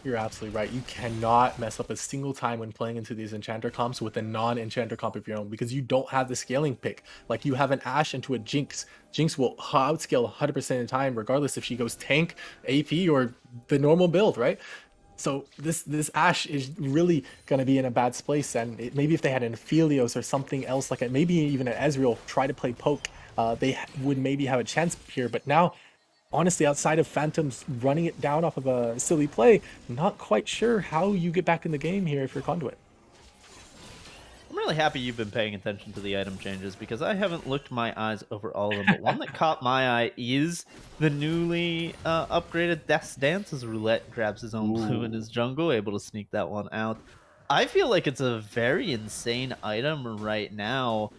Speaker 2: You're absolutely right. You cannot mess up a single time when playing into these enchanter comps with a non-enchanter comp of your own because you don't have the scaling pick. Like you have an Ashe into a Jinx. Jinx will outscale 100% of the time, regardless if she goes tank, AP, or the normal build, right? So this Ashe is really gonna be in a bad place, and maybe if they had an Aphelios or something else like it, maybe even an Ezreal try to play poke, would maybe have a chance here. But now honestly, outside of Phantoms running it down off of a silly play, not quite sure how you get back in the game here if you're Conduit.
Speaker 1: I'm really happy you've been paying attention to the item changes because I haven't looked my eyes over all of them, but one that caught my eye is the newly upgraded Death's Dance as Roulette grabs his own blue in
Speaker 2: Ooh.
Speaker 1: his jungle, able to sneak that one out. I feel like it's a very insane item right now,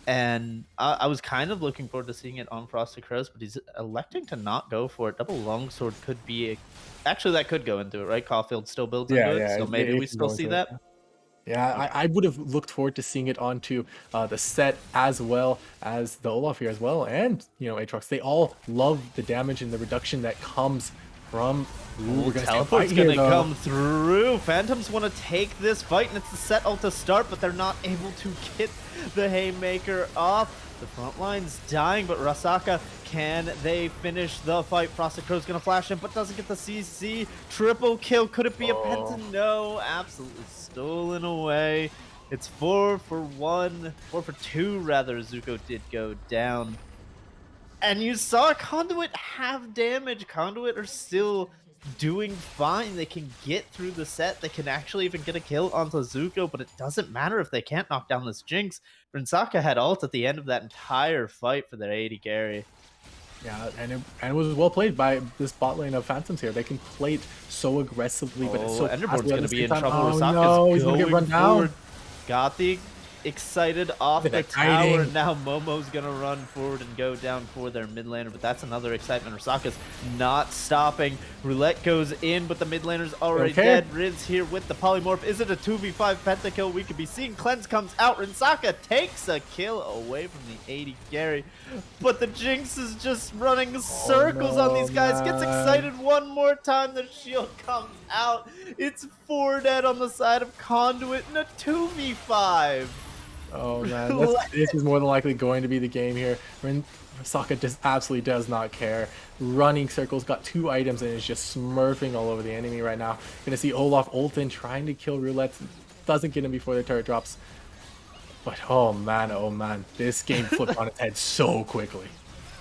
Speaker 1: and I was kind of looking forward to seeing it on Frosted Crows, but he's electing to not go for it. Double Longsword could be actually, that could go into it, right? Caulfield still builds into
Speaker 2: Yeah,
Speaker 1: it,
Speaker 2: yeah,
Speaker 1: so maybe we
Speaker 2: it can
Speaker 1: still
Speaker 2: go
Speaker 1: see
Speaker 2: into it.
Speaker 1: that.
Speaker 2: Yeah,
Speaker 1: Okay.
Speaker 2: I would have looked forward to seeing it onto the set as well as the Olaf here as well, and Aatrox. They all love the damage and the reduction that comes from. Ooh,
Speaker 1: Ooh,
Speaker 2: we're gonna see a fight
Speaker 1: teleport's
Speaker 2: here
Speaker 1: gonna
Speaker 2: though.
Speaker 1: come through. Phantoms want to take this fight, and it's the set ult to start, but they're not able to get the Haymaker off. The front line's dying, but Rasaka, can they finish the fight? Frosted Crow's gonna flash in, but doesn't get the CC. Triple kill. Could it be a Penta?
Speaker 2: Oh.
Speaker 1: No, absolutely stolen away. It's 4 for 1, 4 for 2 rather. Zuko did go down. And you saw Conduit have damage. Conduit are still doing fine. They can get through the set. They can actually even get a kill onto Zuko, but it doesn't matter if they can't knock down this Jinx. Rinsaka had ult at the end of that entire fight for their 80 carry.
Speaker 2: Yeah, and it was well played by this bot lane of Phantoms here. They can play it so aggressively, but it's
Speaker 1: Oh,
Speaker 2: so
Speaker 1: Enderborn's
Speaker 2: passive at
Speaker 1: going
Speaker 2: the
Speaker 1: to be
Speaker 2: same
Speaker 1: in
Speaker 2: time.
Speaker 1: trouble.
Speaker 2: Oh
Speaker 1: Rasaka's
Speaker 2: no, he's gonna get
Speaker 1: going
Speaker 2: run down.
Speaker 1: forward. Got the excited off
Speaker 2: Look
Speaker 1: the
Speaker 2: at that
Speaker 1: tower.
Speaker 2: kiting.
Speaker 1: Now Momo's gonna run forward and go down for their mid laner, but that's another excitement. Rasaka's not stopping. Roulette goes in, but the mid laner's already
Speaker 2: Okay.
Speaker 1: dead. Riz here with the polymorph. Is it a 2v5 pentakill? We could be seeing. Cleanse comes out. Rinsaka takes a kill away from the 80 carry, but the Jinx is just running
Speaker 2: Oh
Speaker 1: circles on
Speaker 2: no,
Speaker 1: these guys. Gets
Speaker 2: man.
Speaker 1: excited one more time. The shield comes out. It's 4 dead on the side of Conduit in a 2v5.
Speaker 2: Oh man,
Speaker 1: Roulette.
Speaker 2: this is more than likely going to be the game here. Sokka just absolutely does not care. Running circles, got 2 items, and is just smurfing all over the enemy right now. Gonna see Olaf Olten trying to kill Roulette. Doesn't get him before the turret drops. But oh man, this game flipped on its head so quickly.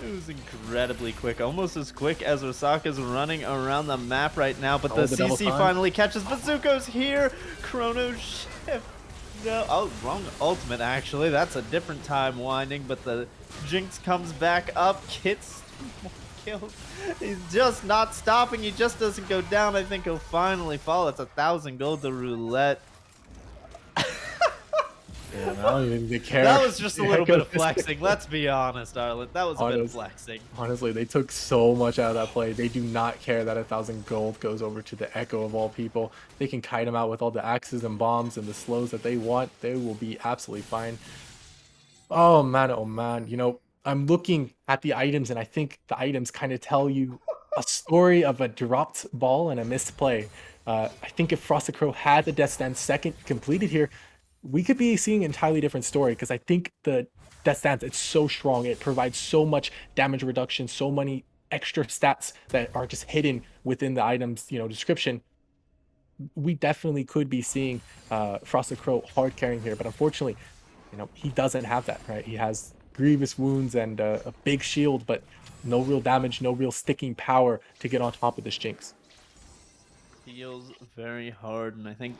Speaker 1: It was incredibly quick, almost as quick as Osaka's running around the map right now, but the
Speaker 2: Oh, the double
Speaker 1: CC
Speaker 2: stun.
Speaker 1: finally catches. Bazooko's here. Chrono shift. No, oh, wrong ultimate actually. That's a different time winding, but the Jinx comes back up, gets 2 more kills. He's just not stopping. He just doesn't go down. I think he'll finally fall. It's 1,000 gold to Roulette.
Speaker 2: Yeah, I don't even think they care.
Speaker 1: That was just a little bit of flexing. Let's be honest, Arlen. That was a bit of
Speaker 2: Honest,
Speaker 1: flexing.
Speaker 2: honestly, they took so much out of that play. They do not care that 1,000 gold goes over to the Echo of all people. They can kite him out with all the axes and bombs and the slows that they want. They will be absolutely fine. Oh man, oh man. I'm looking at the items, and I think the items kind of tell you a story of a dropped ball and a missed play. I think if Frosted Crow had the Death Stand second completed here, we could be seeing an entirely different story because I think the Death Stance, it's so strong. It provides so much damage reduction, so many extra stats that are just hidden within the item's description. We definitely could be seeing Frosted Crow hard carrying here, but unfortunately, he doesn't have that, right? He has grievous wounds and a big shield, but no real damage, no real sticking power to get on top of this Jinx.
Speaker 1: Feels very hard, and I think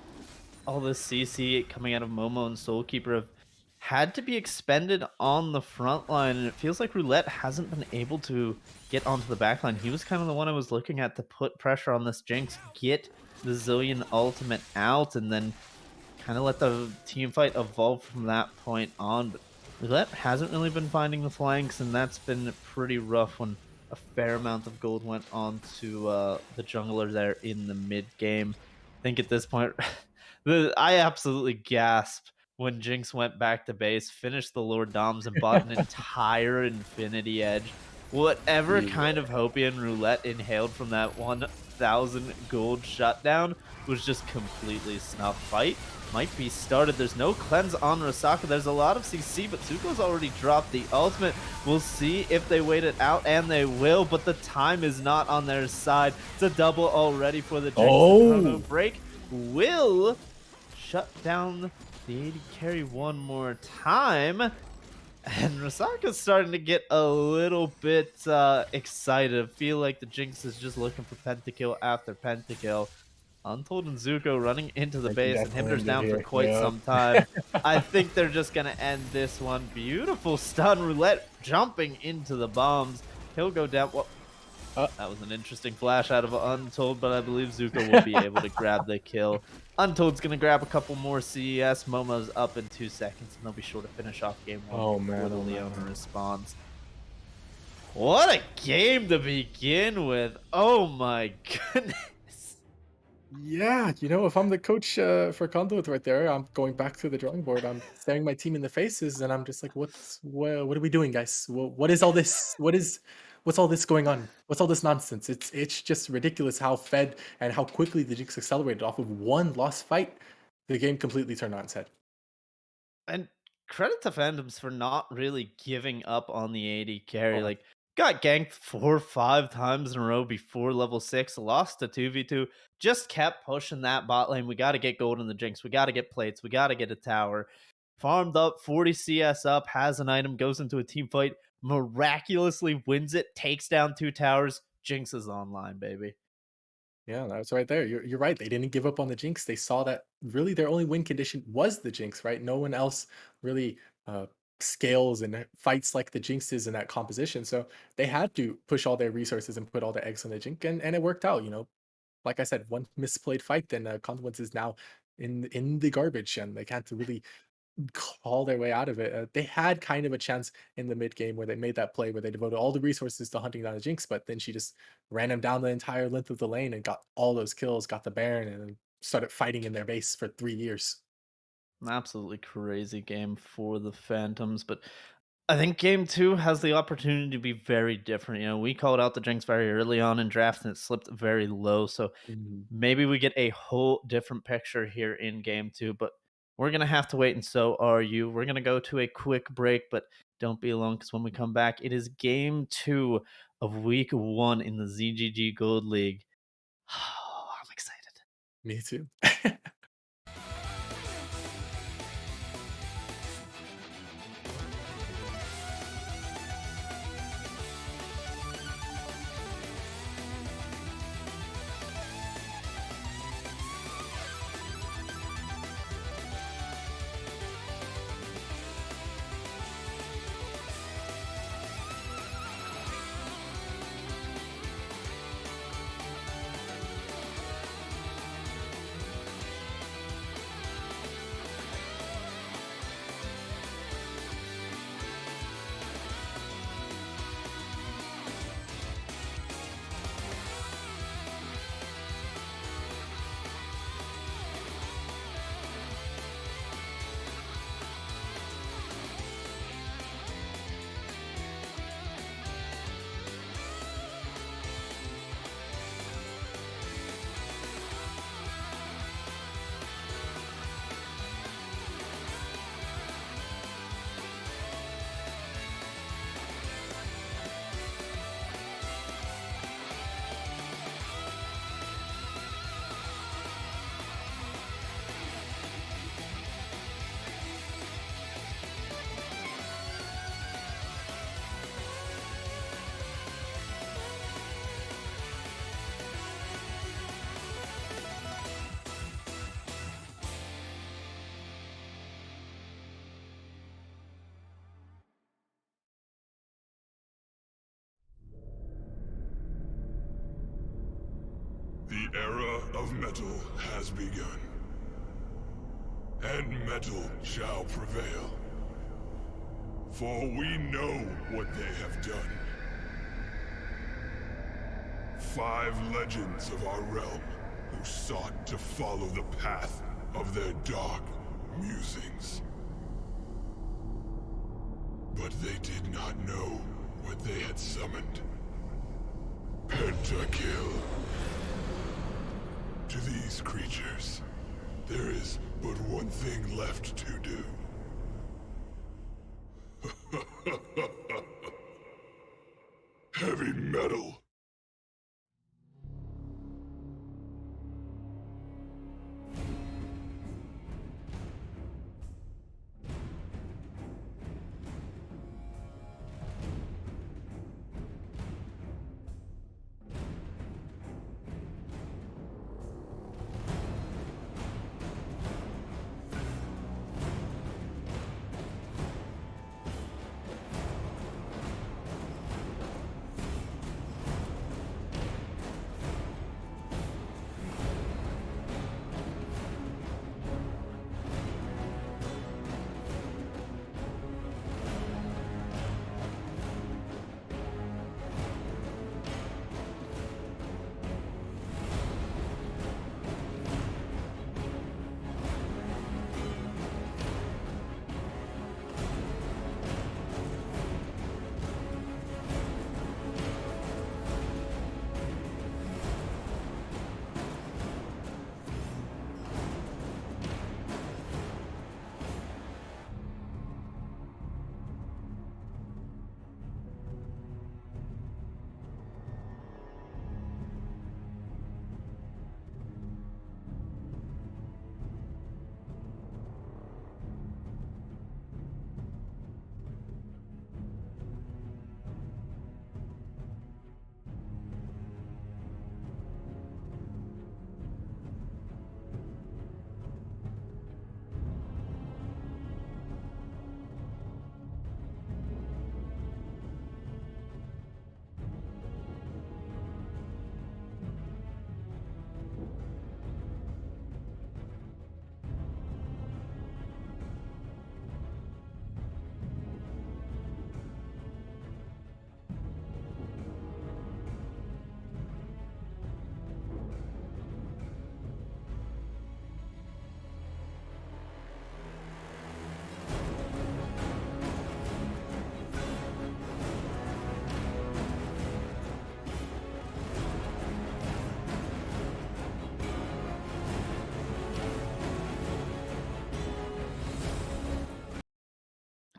Speaker 1: all this CC coming out of Momo and Soulkeeper have had to be expended on the front line, and it feels like Roulette hasn't been able to get onto the back line. He was kind of the one I was looking at to put pressure on this Jinx, get the Zillion ultimate out, and then kind of let the team fight evolve from that point on. But Roulette hasn't really been finding the flanks, and that's been pretty rough when a fair amount of gold went on to the jungler there in the mid game. I think at this point, I absolutely gasped when Jinx went back to base, finished the Lord Doms, and bought an entire Infinity Edge. Whatever kind
Speaker 2: Yeah.
Speaker 1: of Hopian Roulette inhaled from that 1,000 gold shutdown was just completely snuffed. Fight might be started. There's no cleanse on Rasaka. There's a lot of CC, but Zuko's already dropped the ultimate. We'll see if they wait it out, and they will, but the time is not on their side. It's a double already for the Jinx. The chrono
Speaker 2: Oh,
Speaker 1: break will shut down the AD carry one more time. And Rasaka's starting to get a little bit excited. I feel like the Jinx is just looking for pentakill after pentakill. Untold and Zuko running into the
Speaker 2: I can
Speaker 1: base.
Speaker 2: definitely
Speaker 1: Inhibitors
Speaker 2: end it
Speaker 1: down for
Speaker 2: here.
Speaker 1: quite
Speaker 2: Yeah.
Speaker 1: some time. I think they're just going to end this one. Beautiful stun. Roulette jumping into the bombs. He'll go down. Well,
Speaker 2: Uh,
Speaker 1: that was an interesting flash out of Untold, but I believe Zuko will be able to grab the kill. Untold's going to grab a couple more CES. Momo's up in 2 seconds, and they'll be sure to finish off game one
Speaker 2: oh
Speaker 1: before
Speaker 2: man,
Speaker 1: the
Speaker 2: oh man,
Speaker 1: Leona
Speaker 2: oh man.
Speaker 1: responds. What a game to begin with. Oh my goodness.
Speaker 2: Yeah, if I'm the coach for Conduit right there, I'm going back to the drawing board. I'm staring my team in the faces, and I'm just like, what are we doing, guys? What is all this? What's all this going on? What's all this nonsense? It's just ridiculous how fed and how quickly the Jinx accelerated off of one lost fight. The game completely turned on its head.
Speaker 1: And credit to fandoms for not really giving up on the AD carry.
Speaker 2: Oh,
Speaker 1: Like, got ganked 4 or 5 times in a row before level 6, lost to 2v2, just kept pushing that bot lane. We got to get gold in the Jinx. We got to get plates. We got to get a tower. Farmed up, 40 CS up, has an item, goes into a team fight, miraculously wins it, takes down 2 towers. Jinx is online, baby.
Speaker 2: yeah, that's right there. You're right. They didn't give up on the Jinx. They saw that really their only win condition was the Jinx, right? No one else really scales and fights like the Jinx is in that composition. So they had to push all their resources and put all their eggs on the Jinx, and it worked out. Like I said, one misplayed fight, then Consequence is now in the garbage, and they can't really claw their way out of it. They had kind of a chance in the mid game where they made that play where they devoted all the resources to hunting down the Jinx, but then she just ran him down the entire length of the lane and got all those kills, got the Baron, and then started fighting in their base for 3 years.
Speaker 1: An absolutely crazy game for the Phantoms, but I think game two has the opportunity to be very different. We called out the Jinx very early on in draft and it slipped very low. So
Speaker 2: Mhm.
Speaker 1: maybe we get a whole different picture here in game two, but we're going to have to wait, and so are you. We're going to go to a quick break, but don't be alone because when we come back, it is game two of week one in the ZGG Gold League. I'm excited.
Speaker 2: Me too.
Speaker 3: The era of metal has begun, and metal shall prevail. For we know what they have done. 5 legends of our realm who sought to follow the path of their dark musings. But they did not know what they had summoned. Pentakill. To these creatures, there is but one thing left to do. Heavy metal.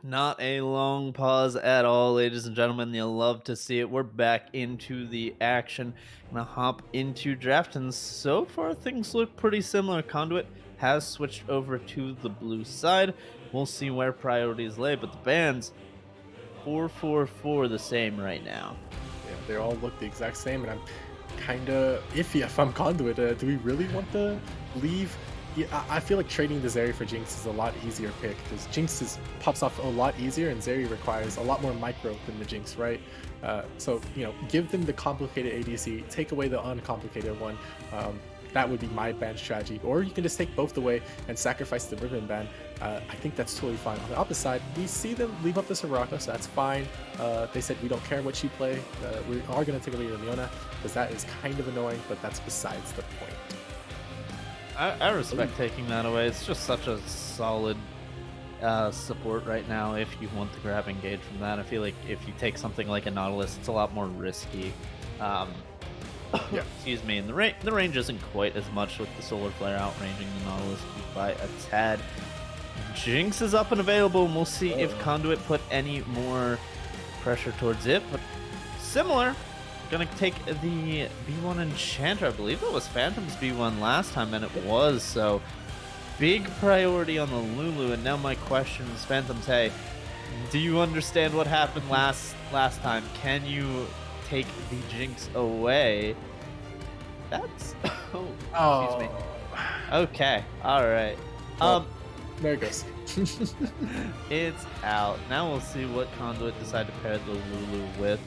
Speaker 1: Not a long pause at all, ladies and gentlemen. You'll love to see it. We're back into the action. Gonna hop into draft, and so far things look pretty similar. Conduit has switched over to the blue side. We'll see where priorities lay, but the bands 4-4-4 the same right now.
Speaker 2: Yeah, they all look the exact same, and I'm kind of iffy if I'm Conduit. Do we really want to leave? Yeah, I feel like trading the Zeri for Jinx is a lot easier pick because pops off a lot easier, and Zeri requires a lot more micro than the Jinx, right? So give them the complicated ADC, take away the uncomplicated one. That would be my ban strategy, or you can just take both away and sacrifice the ribbon ban. I think that's totally fine. On the opposite side, we see them leave up the Soraka, so that's fine. They said we don't care what you play. We are going to take away your Leona because that is kind of annoying, but that's besides the point.
Speaker 1: I respect taking that away. It's just such a solid support right now if you want to grab engage from that. I feel like if you take something like a Nautilus, it's a lot more risky.
Speaker 2: Yeah.
Speaker 1: Excuse me, and the range isn't quite as much with the Solar Flare outranging the Nautilus by a tad. Jinx is up and available, and we'll see if Conduit put any more pressure towards it, but similar. Gonna take the B1 Enchanter. I believe it was Phantom's B1 last time, and it was, so big priority on the Lulu. And now my question is, Phantoms, hey, do you understand what happened last time? Can you take the Jinx away? That's excuse me. Okay, all right.
Speaker 2: Well, there it goes.
Speaker 1: It's out. Now we'll see what Conduit decide to pair the Lulu with.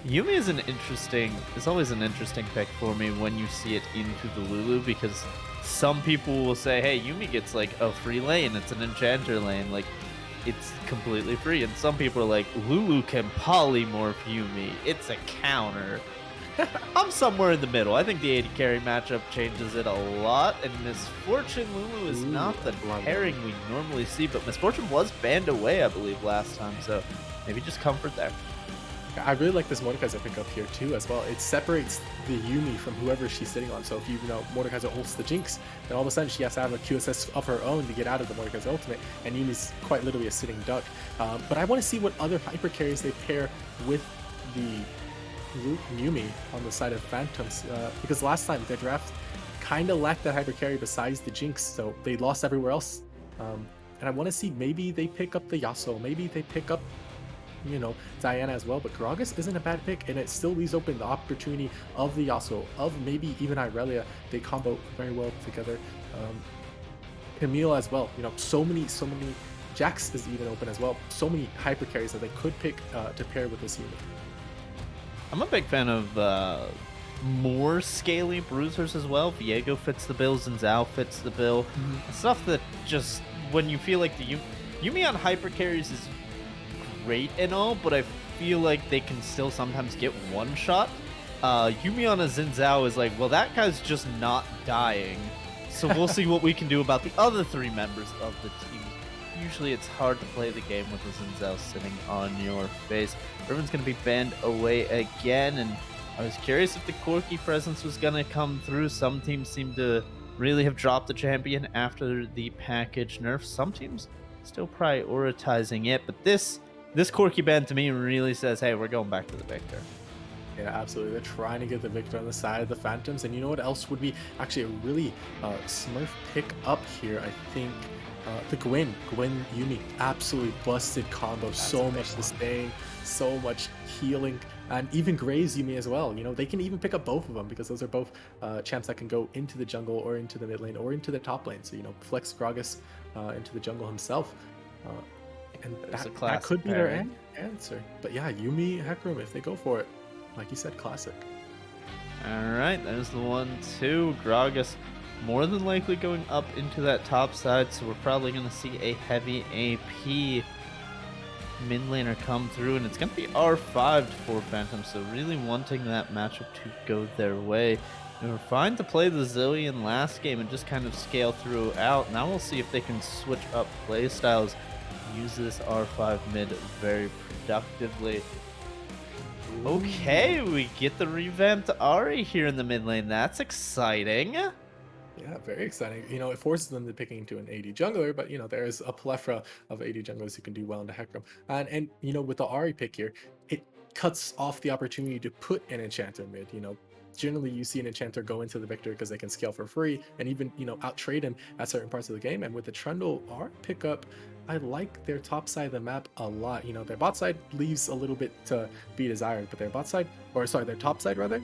Speaker 1: Yumi is it's always an interesting pick for me when you see it into the Lulu because some people will say, hey, Yumi gets like a free lane, it's an enchanter lane, like it's completely free. And some people are like, Lulu can polymorph Yumi, it's a counter. I'm somewhere in the middle. I think the AD carry matchup changes it a lot, and Misfortune Lulu is
Speaker 2: Ooh,
Speaker 1: not the
Speaker 2: I love
Speaker 1: pairing we normally see, but Misfortune was banned away, I believe, last time, so maybe just comfort there.
Speaker 2: I really like this Mordekaiser pickup here too as well. It separates the Yumi from whoever she's sitting on. So if you know Mordekaiser ults the Jinx, then all of a sudden she has to have a QSS of her own to get out of the Mordekaiser ultimate, and Yumi's quite literally a sitting duck. But I want to see what other hyper carries they pair with the Yumi on the side of Phantoms, because last time their draft kind of lacked that hyper carry besides the Jinx, so they lost everywhere else. And I want to see maybe they pick up the Yasuo, maybe they pick up Diana as well, but Gragas isn't a bad pick, and it still leaves open the opportunity of the Yasuo, of maybe even Irelia. They combo very well together. Camille as well, so many, Jax is even open as well. So many hyper carries that they could pick to pair with this unit.
Speaker 1: I'm a big fan of more scaly bruisers as well. Viego fits the bill, Zinzao fits the bill. Stuff that just, when you feel like the Yumi on hyper carries is great and all, but I feel like they can still sometimes get one shot. Yumi on a Zinzao is like, well, that guy's just not dying. So we'll see what we can do about the other three members of the team. Usually it's hard to play the game with a Zinzao sitting on your face. Riven's going to be banned away again, and I was curious if the Corki presence was going to come through. Some teams seem to really have dropped the champion after the package nerf. Some teams still prioritizing it, but this Corki ban to me really says, hey, we're going back to the Victor.
Speaker 2: Yeah, absolutely. They're trying to get the Victor on the side of the Phantoms, and you know what else would be actually a really Smurf pick up here, I think. The Gwen Yumi, absolutely busted combo. That's so much sustain, so much healing, and even Gray's Yumi as well. They can even pick up both of them because those are both champs that can go into the jungle or into the mid lane or into the top lane. So flex Gragas into the jungle himself, and that could be their answer. But yeah, Yumi Hecarim, if they go for it, like you said, classic.
Speaker 1: All right, there's the 1-2. Gragas more than likely going up into that top side, so we're probably going to see a heavy AP mid laner come through, and it's going to be R5 for Phantom, so really wanting that matchup to go their way. They were fine to play the Zillion last game and just kind of scale throughout. Now we'll see if they can switch up play styles, use this R5 mid very productively. Okay, we get the revamped Ahri here in the mid lane. That's exciting.
Speaker 2: Yeah, very exciting. It forces them to pick into an AD jungler, but there is a plethora of AD junglers who can do well into Hecarim. And with the Ahri pick here, it cuts off the opportunity to put an enchanter mid. Generally you see an enchanter go into the Victor because they can scale for free and even out trade him at certain parts of the game. And with the Trundle Ahri pickup, I like their top side of the map a lot. Their bot side leaves a little bit to be desired, but their top side rather,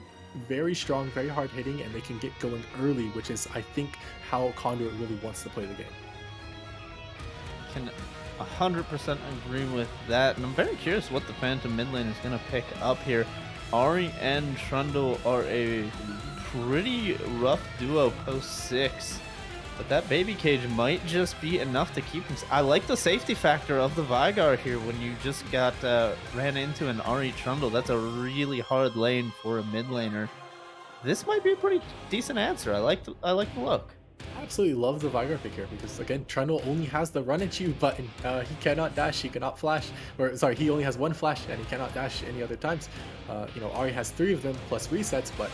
Speaker 2: very strong, very hard hitting, and they can get going early, which is, I think, how Conduit really wants to play the game.
Speaker 1: Can 100% agree with that, and I'm very curious what the Phantom mid lane is going to pick up here. Ahri and Trundle are a pretty rough duo post 6, but that baby cage might just be enough to keep him. I like the safety factor of the Veigar here when you just got ran into an Ahri Trundle. That's a really hard lane for a mid laner. This might be a pretty decent answer. I like the look.
Speaker 2: I absolutely love the Veigar pick here because, again, Trundle only has the run at you button. He cannot dash, he cannot flash, he only has one flash and he cannot dash any other times. Ahri has 3 of them plus resets, but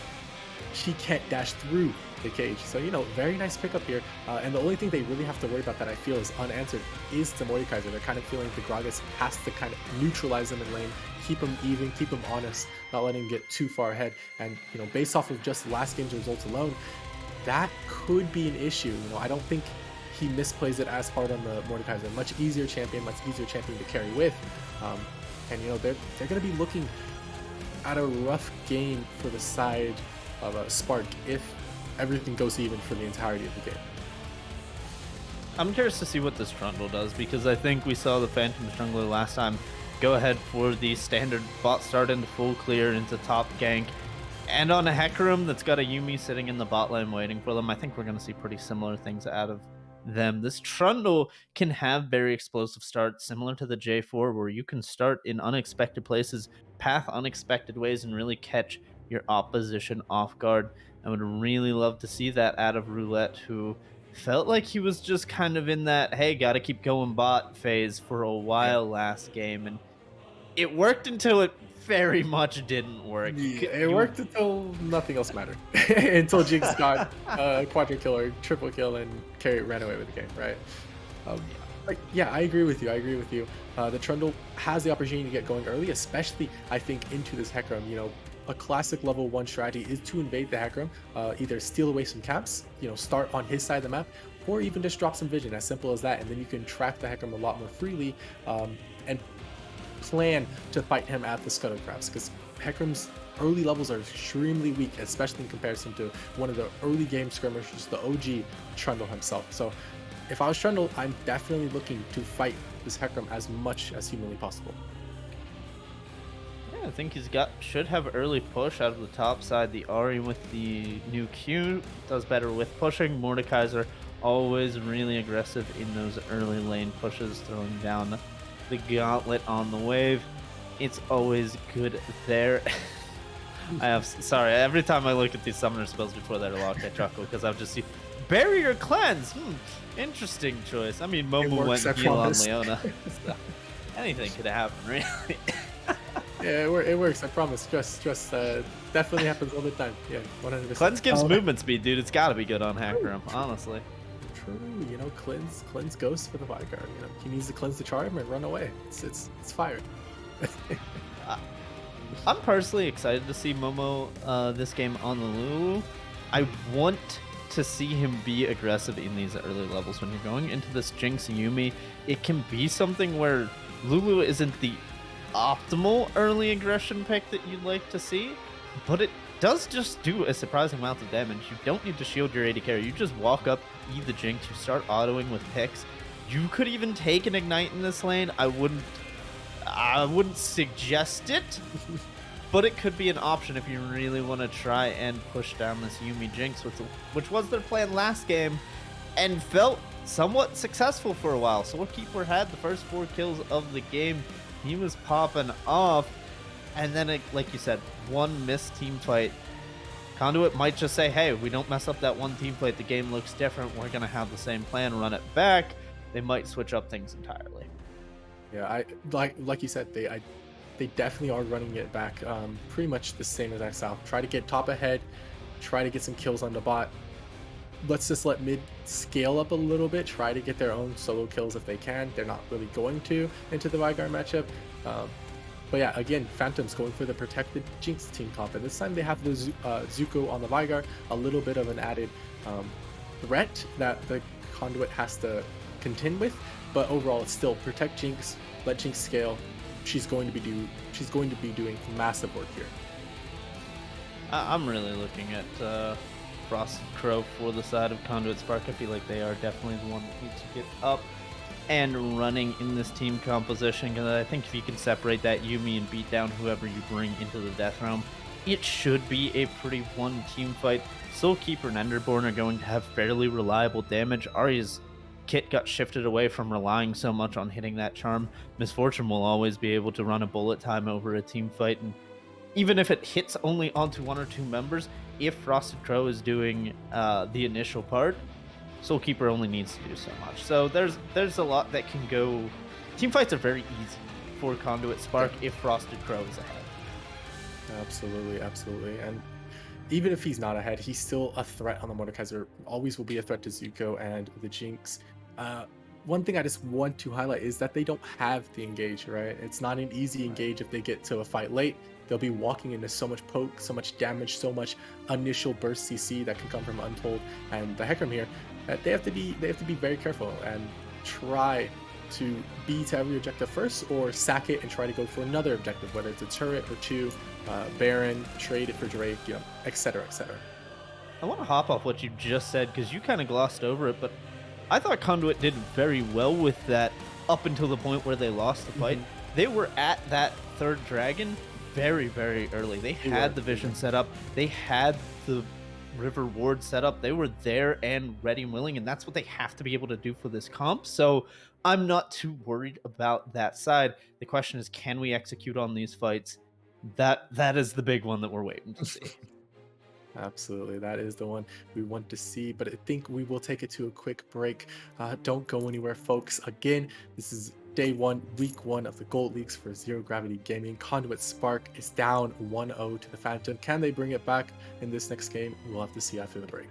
Speaker 2: she can't dash through the cage. So, very nice pickup here. And the only thing they really have to worry about that I feel is unanswered is the Mordekaiser. They're kind of feeling the Gragas has to kind of neutralize him in lane, keep him even, keep him honest, not let him get too far ahead. And, based off of just last game's results alone, that could be an issue. I don't think he misplays it as hard on the Mordekaiser. Much easier champion to carry with. And, they're going to be looking at a rough game for the side of a Spark if everything goes even for the entirety of the game.
Speaker 1: I'm curious to see what this Trundle does, because I think we saw the Phantom Jungler last time go ahead for the standard bot start into full clear into top gank. And on a Hecarim that's got a Yuumi sitting in the bot lane waiting for them, I think we're going to see pretty similar things out of them. This Trundle can have very explosive starts, similar to the J4, where you can start in unexpected places, path unexpected ways, and really catch your opposition off guard. I would really love to see that out of Roulette, who felt like he was just kind of in that, hey, gotta keep going bot phase for a
Speaker 2: Yeah.
Speaker 1: while last game. And it worked until it very much didn't work. You
Speaker 2: Yeah,
Speaker 1: could,
Speaker 2: it
Speaker 1: you
Speaker 2: worked until nothing else mattered. Until Jinx got a quadra kill or triple kill and carry ran away with the game, right? Um, but yeah, I agree with you. I agree with you. The Trundle has the opportunity to get going early, especially I think into this Hecarim. You know, a classic level 1 strategy is to invade the Hecarim, either steal away some camps, you know, start on his side of the map, or even just drop some vision. As simple as that, and then you can track the Hecarim a lot more freely, and plan to fight him at the Scuttle Crabs, because Hecarim's early levels are extremely weak, especially in comparison to one of the early game skirmishers, the OG Trundle himself. So if I was Trundle, I'm definitely looking to fight this Hecarim as much as humanly possible.
Speaker 1: Yeah, I think should have early push out of the top side. The Ari with the new Q does better with pushing. Mordekaiser always really aggressive in those early lane pushes, throwing down the gauntlet on the wave. It's always good there. Sorry, every time I look at these summoner spells before they're locked, I chuckle because I've just seen Barrier Cleanse. Interesting choice. I mean, Momo went
Speaker 2: I
Speaker 1: heal on
Speaker 2: promise.
Speaker 1: Leona. So, anything could happen, really.
Speaker 2: Yeah, it works. I promise. Just definitely happens all the time. Yeah, 100%.
Speaker 1: Cleanse gives movement speed, dude. It's got to be good on Hecarim, honestly.
Speaker 2: True. You know, cleanse ghosts for the Vanguard. You know, he needs to cleanse the charm and run away. It's fire.
Speaker 1: I'm personally excited to see Momo this game on the Lulu. I want to see him be aggressive in these early levels. When you're going into this Jinx Yuumi, it can be something where Lulu isn't the optimal early aggression pick that you'd like to see, but it does just do a surprising amount of damage. You don't need to shield your AD carry. You just walk up, eat the Jinx, you start autoing with picks. You could even take an Ignite in this lane. I wouldn't suggest it, but it could be an option if you really want to try and push down this Yuumi Jinx, which was their plan last game and felt somewhat successful for a while. Soulkeeper had the first 4 kills of the game. He was popping off, and then, like you said, one missed team fight. Conduit might just say, hey, we don't mess up that one team fight, the game looks different, we're going to have the same plan, run it back. They might switch up things entirely.
Speaker 2: Yeah, I like you said, they definitely are running it back, pretty much the same as style. Try to get top ahead, try to get some kills on the bot. Let's just let mid scale up a little bit, try to get their own solo kills if they can. They're not really going to into the Vanguard matchup. But yeah, again, Phantom's going for the protected Jinx team comp, and this time they have the Zuko on the Vanguard, a little bit of an added threat that the Conduit has to contend with. But overall, it's still protect Jinx, let Jinx scale. She's going to be doing massive work here.
Speaker 1: I'm really looking at Frosted Crow for the side of Conduit Spark. I feel like they are definitely the one that needs to get up and running in this team composition, because I think if you can separate that Yuumi and beat down whoever you bring into the Death Realm, it should be a pretty one team fight. Soulkeeper and Enderborn are going to have fairly reliable damage. Arya's kit got shifted away from relying so much on hitting that charm. Misfortune will always be able to run a bullet time over a team fight, and even if it hits only onto 1 or 2 members, if Frosted Crow is doing the initial part, Soulkeeper only needs to do so much. So there's a lot that can go. Team fights are very easy for Conduit Spark if Frosted Crow is ahead.
Speaker 2: Absolutely. And even if he's not ahead, he's still a threat on the Mordekaiser. Always will be a threat to Zuko and the Jinx. One thing I just want to highlight is that they don't have the engage, right? It's not an easy engage if they get to a fight late. They'll be walking into so much poke, so much damage, so much initial burst CC that can come from Untold and the Hecarim here. That they have to be very careful and try to beat every objective first, or sack it and try to go for another objective, whether it's a turret or 2, Baron, trade it for Drake, you know, etc.
Speaker 1: I want to hop off what you just said because you kind of glossed over it, but I thought Conduit did very well with that up until the point where they lost the fight. they were at that third dragon very, very early. They
Speaker 2: They
Speaker 1: had
Speaker 2: were,
Speaker 1: the
Speaker 2: they
Speaker 1: vision
Speaker 2: were.
Speaker 1: set up. They had the river ward set up. They were there and ready and willing, and that's what they have to be able to do for this comp. So I'm not too worried about that side. The question is, can we execute on these fights? That is the big one that we're waiting to see.
Speaker 2: Absolutely. That is the one we want to see. But I think we will take it to a quick break. Don't go anywhere, folks. Again, this is day one, week one of the Gold Leagues for Zero Gravity Gaming. Conduit Spark is down 1-0 to the Phantom. Can they bring it back in this next game? We'll have to see after the break.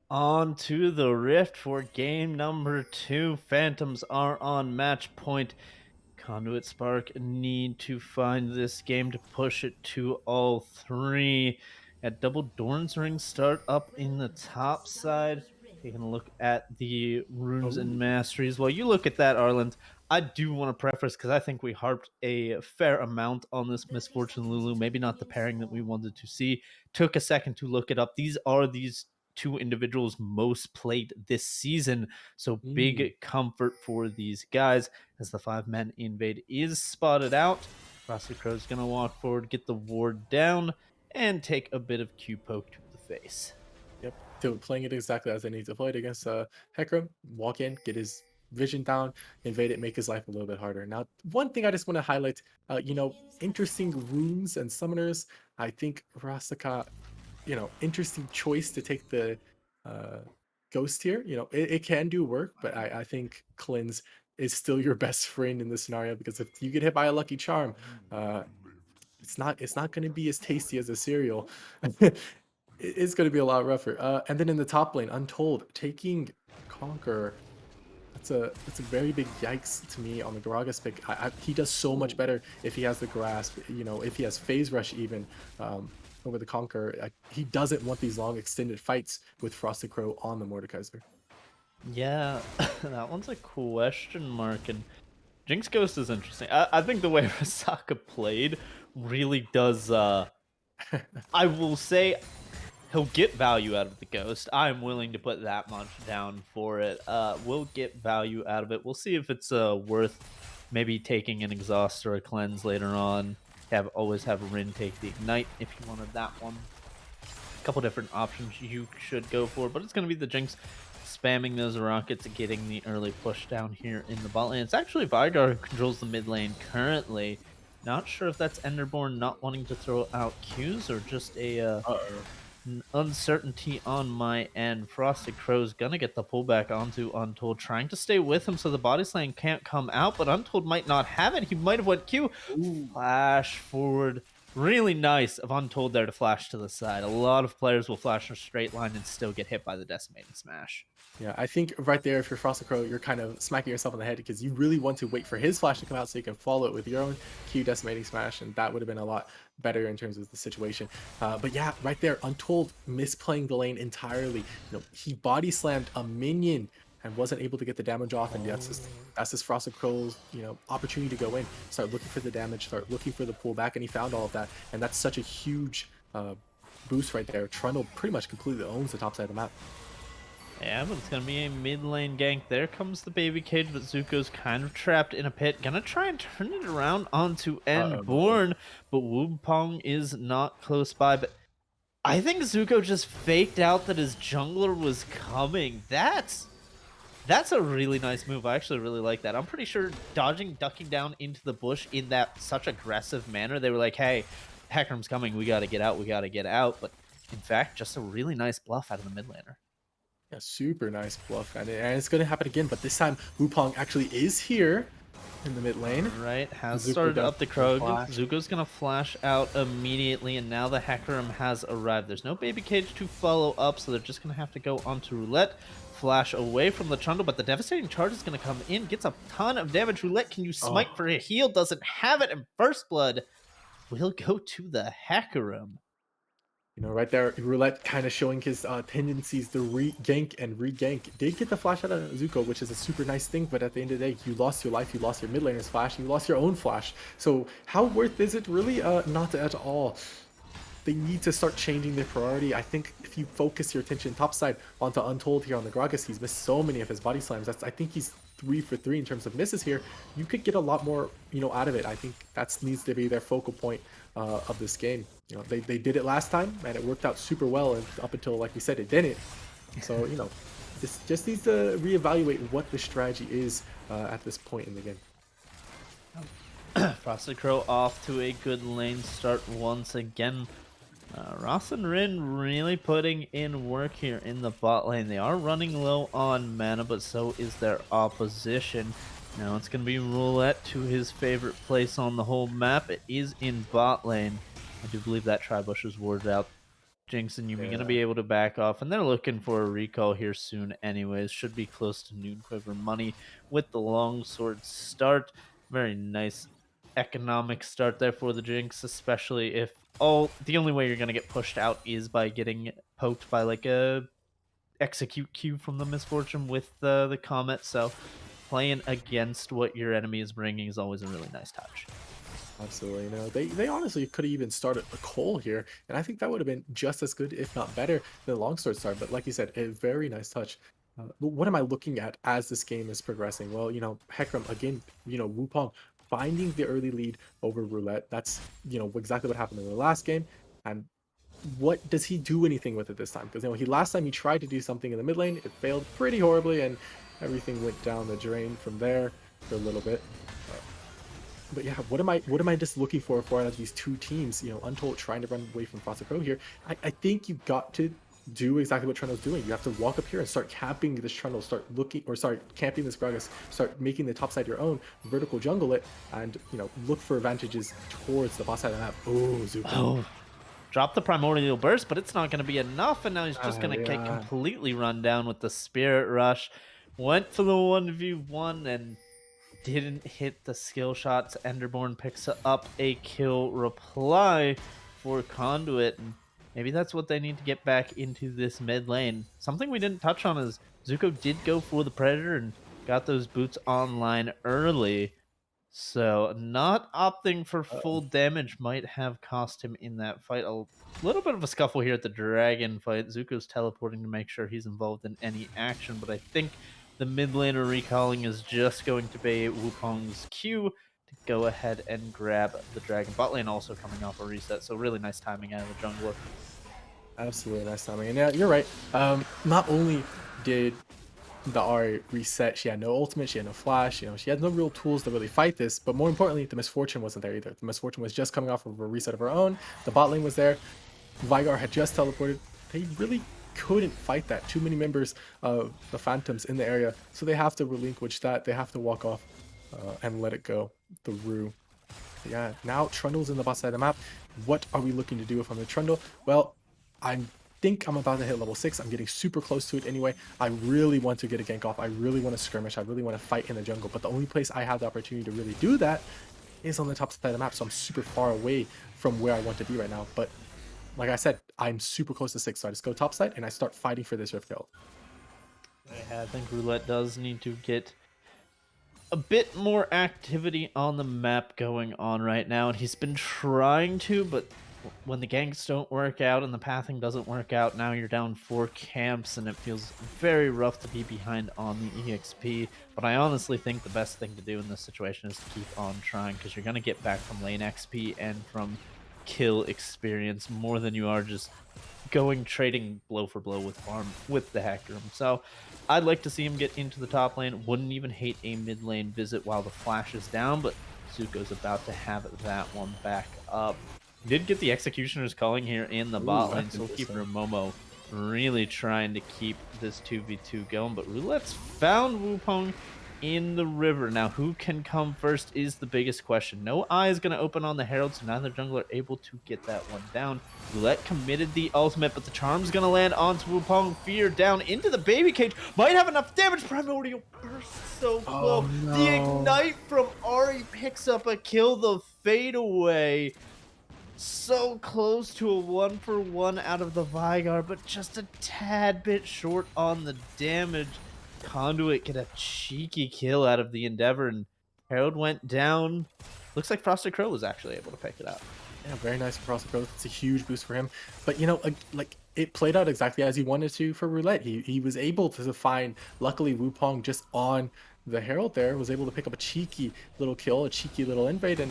Speaker 1: On to the Rift for game number two. Phantoms are on match point. Conduit Spark need to find this game to push it to all three. At double Dorn's Ring start up in the top side. Taking a look at the runes and
Speaker 2: Oh,
Speaker 1: masteries. While you look at that, Arland, I do want to preface because I think we harped a fair amount on this Misfortune Lulu. Maybe not the pairing that we wanted to see. Took a second to look it up. These are these two individuals most played this season. So
Speaker 2: mm.
Speaker 1: big comfort for these guys as the five men invade is spotted out. Frosty Crow's going to walk forward, get the ward down, and take a bit of Q poke to the face.
Speaker 2: Yep. So playing it exactly as I need to play it against Hecarim, walk in, get his vision down, invade it, make his life a little bit harder. Now, one thing I just want to highlight, interesting runes and summoners. I think Rasaka, interesting choice to take the uh, ghost here. It can do work, but I think cleanse is still your best friend in this scenario because if you get hit by a lucky charm, uh, it's not going to be as tasty as a cereal. It's going to be a lot rougher. And then in the top lane, Untold taking Conquer. That's a very big yikes to me on the Gragas pick. He does so much
Speaker 1: Ooh.
Speaker 2: better if he has the grasp. If he has phase rush even over the Conquer. He doesn't want these long extended fights with Frosted Crow on the Mordekaiser.
Speaker 1: Yeah, that one's a question mark. And Jinx Ghost is interesting. I think the way Rasaka played really does. I will say he'll get value out of the ghost. I'm willing to put that much down for it. We'll get value out of it. We'll see if it's worth maybe taking an exhaust or a cleanse later on. always have Rin take the Ignite if you wanted that one. A couple different options you should go for, but it's going to be the Jinx spamming those rockets and getting the early push down here in the bot lane. It's actually Vigar who controls the mid lane currently. Not sure if that's Enderborn not wanting to throw out Qs or just a
Speaker 2: Uh-oh.
Speaker 1: uncertainty on my end. Frosted Crow's gonna get the pullback onto Untold, trying to stay with him so the body slam can't come out, but Untold might not have it. He might have went Q.
Speaker 2: Ooh.
Speaker 1: Flash forward. Really nice of Untold there to flash to the side. A lot of players will flash in a straight line and still get hit by the decimating smash.
Speaker 2: Yeah, I think right there, if you're Frosted Crow, you're kind of smacking yourself on the head because you really want to wait for his flash to come out so you can follow it with your own Q decimating smash, and that would have been a lot better in terms of the situation. But yeah, right there, Untold misplaying the lane entirely. He body slammed a minion and wasn't able to get the damage off, and that's just Frosted Crow's opportunity to go in, start looking for the damage, start looking for the pullback, and he found all of that, and that's such a huge boost right there. Trundle pretty much completely owns the top side of the map.
Speaker 1: Yeah, but it's gonna be a mid lane gank. There comes the baby cage, but Zuko's kind of trapped in a pit. Gonna try and turn it around onto
Speaker 2: Uh-oh.
Speaker 1: Endborn, but Wupong is not close by. But I think Zuko just faked out that his jungler was coming. That's a really nice move. I actually really like that. I'm pretty sure dodging, ducking down into the bush in that such aggressive manner, they were like, hey, Hecarim's coming. We got to get out. We got to get out. But in fact, just a really nice bluff out of the mid laner.
Speaker 2: Yeah, super nice bluff, and it's going to happen again, but this time Wupong actually is here in the mid lane.
Speaker 1: Right, has
Speaker 2: Zuko
Speaker 1: started
Speaker 2: does
Speaker 1: up the
Speaker 2: the
Speaker 1: Krog.
Speaker 2: flash.
Speaker 1: Zuko's gonna flash out immediately, and now the Hecarim has arrived. There's no baby cage to follow up, so they're just gonna have to go onto Roulette, flash away from the Trundle, but the devastating charge is gonna come in, gets a ton of damage. Roulette, can you smite
Speaker 2: Oh,
Speaker 1: for a heal? Doesn't have it, and First Blood will go to the Hecarim.
Speaker 2: right there, Roulette kind of showing his tendencies to re-gank and re-gank. Did get the flash out of Zuko, which is a super nice thing, but at the end of the day, you lost your life, you lost your mid laner's flash, and you lost your own flash. So how worth is it really? Not at all. They need to start changing their priority. I think if you focus your attention topside onto Untold here on the Gragas, he's missed so many of his body slams. I think he's 3 for 3 in terms of misses here. You could get a lot more, out of it. I think that needs to be their focal point of this game. They did it last time and it worked out super well, and up until, like we said, it didn't. So, this just needs to reevaluate what the strategy is at this point in the game.
Speaker 1: Frosted Crow off to a good lane start once again. Ross and Rin really putting in work here in the bot lane. They are running low on mana, but so is their opposition. Now it's going to be Roulette to his favorite place on the whole map. It is in bot lane. I do believe that Tribush is warded out. Jinx and Yumi going to
Speaker 2: Yeah.
Speaker 1: be able to back off, and they're looking for a recall here soon anyways. Should be close to Noon Quiver money with the longsword start. Very nice economic start there for the Jinx, especially if the only way you're going to get pushed out is by getting poked by like a execute Q from the Misfortune with the Comet. So playing against what your enemy is bringing is always a really nice touch.
Speaker 2: Absolutely. They honestly could have even started a Cole here, and I think that would have been just as good, if not better, than Longsword start. But like you said, a very nice touch. But what am I looking at as this game is progressing? Well, Hecarim again, Wupong finding the early lead over Roulette. That's exactly what happened in the last game. And what does he do anything with it this time? Because he last time he tried to do something in the mid lane, it failed pretty horribly, and everything went down the drain from there for a little bit. But yeah, what am I just looking for out of these two teams? Untold trying to run away from Frosted Crow here. I think you got to do exactly what Trundle's doing. You have to walk up here and start camping this Trundle, start looking, or sorry, camping this Gragas, start making the top side your own, vertical jungle it, and look for advantages towards the boss side of the map. Oh, Zuko.
Speaker 1: Oh, drop the Primordial Burst, but it's not going to be enough, and now he's just going to get
Speaker 2: Yeah.
Speaker 1: completely run down with the Spirit Rush. Went for the 1v1 and didn't hit the skill shots. Enderborn picks up a kill reply for Conduit, and maybe that's what they need to get back into this mid lane. Something we didn't touch on is Zuko did go for the Predator and got those boots online early. So not opting for full damage might have cost him in that fight. A little bit of a scuffle here at the dragon fight. Zuko's teleporting to make sure he's involved in any action, but I think the mid laner recalling is just going to be Wukong's Q. to go ahead and grab the dragon. Bot lane also coming off a reset, so really nice timing out of the jungler.
Speaker 2: Absolutely nice timing. And yeah, you're right. Not only did the Ari reset, she had no ultimate, she had no flash, she had no real tools to really fight this, but more importantly, the misfortune wasn't there either. The misfortune was just coming off of a reset of her own. The bot lane was there. Vigar had just teleported. They really couldn't fight that. Too many members of the Phantoms in the area, so they have to relinquish that. They have to walk off and let it go. The Rue. Yeah, now Trundle's in the bot side of the map. What are we looking to do if I'm the Trundle? Well, I think I'm about to hit level 6. I'm getting super close to it anyway. I really want to get a gank off. I really want to skirmish. I really want to fight in the jungle. But the only place I have the opportunity to really do that is on the top side of the map. So I'm super far away from where I want to be right now. But like I said, I'm super close to 6. So I just go top side and I start fighting for this Rift Guild.
Speaker 1: Yeah, I think Roulette does need to get a bit more activity on the map going on right now, and he's been trying to, but when the ganks don't work out and the pathing doesn't work out, now you're down 4 camps, and it feels very rough to be behind on the EXP. But I honestly think the best thing to do in this situation is to keep on trying, because you're going to get back from lane XP and from kill experience more than you are just going trading blow for blow with farm with the Hecarim. So I'd like to see him get into the top lane. Wouldn't even hate a mid lane visit while the flash is down, but Zuko's about to have that one back up. He did get the Executioner's calling here in the
Speaker 2: Ooh,
Speaker 1: bot lane,
Speaker 2: that's
Speaker 1: so we'll keep
Speaker 2: interesting.
Speaker 1: Momo really trying to keep this 2v2 going. But Roulette's found Wukong in the river. Now, who can come first is the biggest question. No eye is going to open on the Herald, so neither jungler able to get that one down. Roulette committed the ultimate, but the charm's going to land onto Wupong. Fear down into the baby cage. Might have enough damage. Primordial burst so
Speaker 2: Oh
Speaker 1: close. The
Speaker 2: no.
Speaker 1: ignite from Ari picks up a kill. The fade away. So close to a 1-for-1 out of the Vigar, but just a tad bit short on the damage. Conduit get a cheeky kill out of the Endeavor, and Herald went down. Looks like Frosted Crow was actually able to pick it up.
Speaker 2: Yeah, very nice for Cross growth. It's a huge boost for him. But like it played out exactly as he wanted to for Roulette. He was able to find, luckily Wupong just on the Herald there was able to pick up a cheeky little kill, a cheeky little invade, and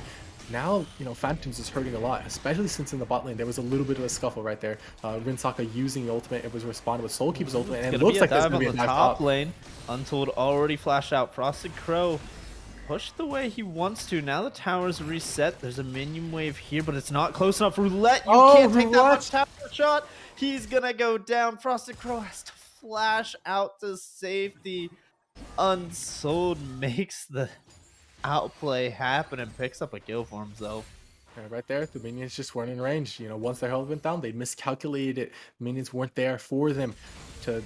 Speaker 2: now Phantoms is hurting a lot, especially since in the bot lane there was a little bit of a scuffle right there. Rinsaka using the ultimate, it was responded with Soulkeeper's
Speaker 1: Ooh,
Speaker 2: ultimate,
Speaker 1: it's
Speaker 2: and it
Speaker 1: gonna be
Speaker 2: looks
Speaker 1: a
Speaker 2: like there's
Speaker 1: dive
Speaker 2: gonna
Speaker 1: on
Speaker 2: be
Speaker 1: the
Speaker 2: a dive
Speaker 1: top
Speaker 2: top.
Speaker 1: lane. Untold already flashed out. Frosted Crow pushed the way he wants to. Now the tower's reset. There's a minion wave here, but it's not close enough. Roulette, you
Speaker 2: Oh,
Speaker 1: can't take that much
Speaker 2: Roulette!
Speaker 1: tower shot. He's gonna go down. Frosted Crow has to flash out to safety. Unsold makes the outplay happen and picks up a kill for himself.
Speaker 2: Yeah, right there, the minions just weren't in range. Once their health went down, they miscalculated it. Minions weren't there for them to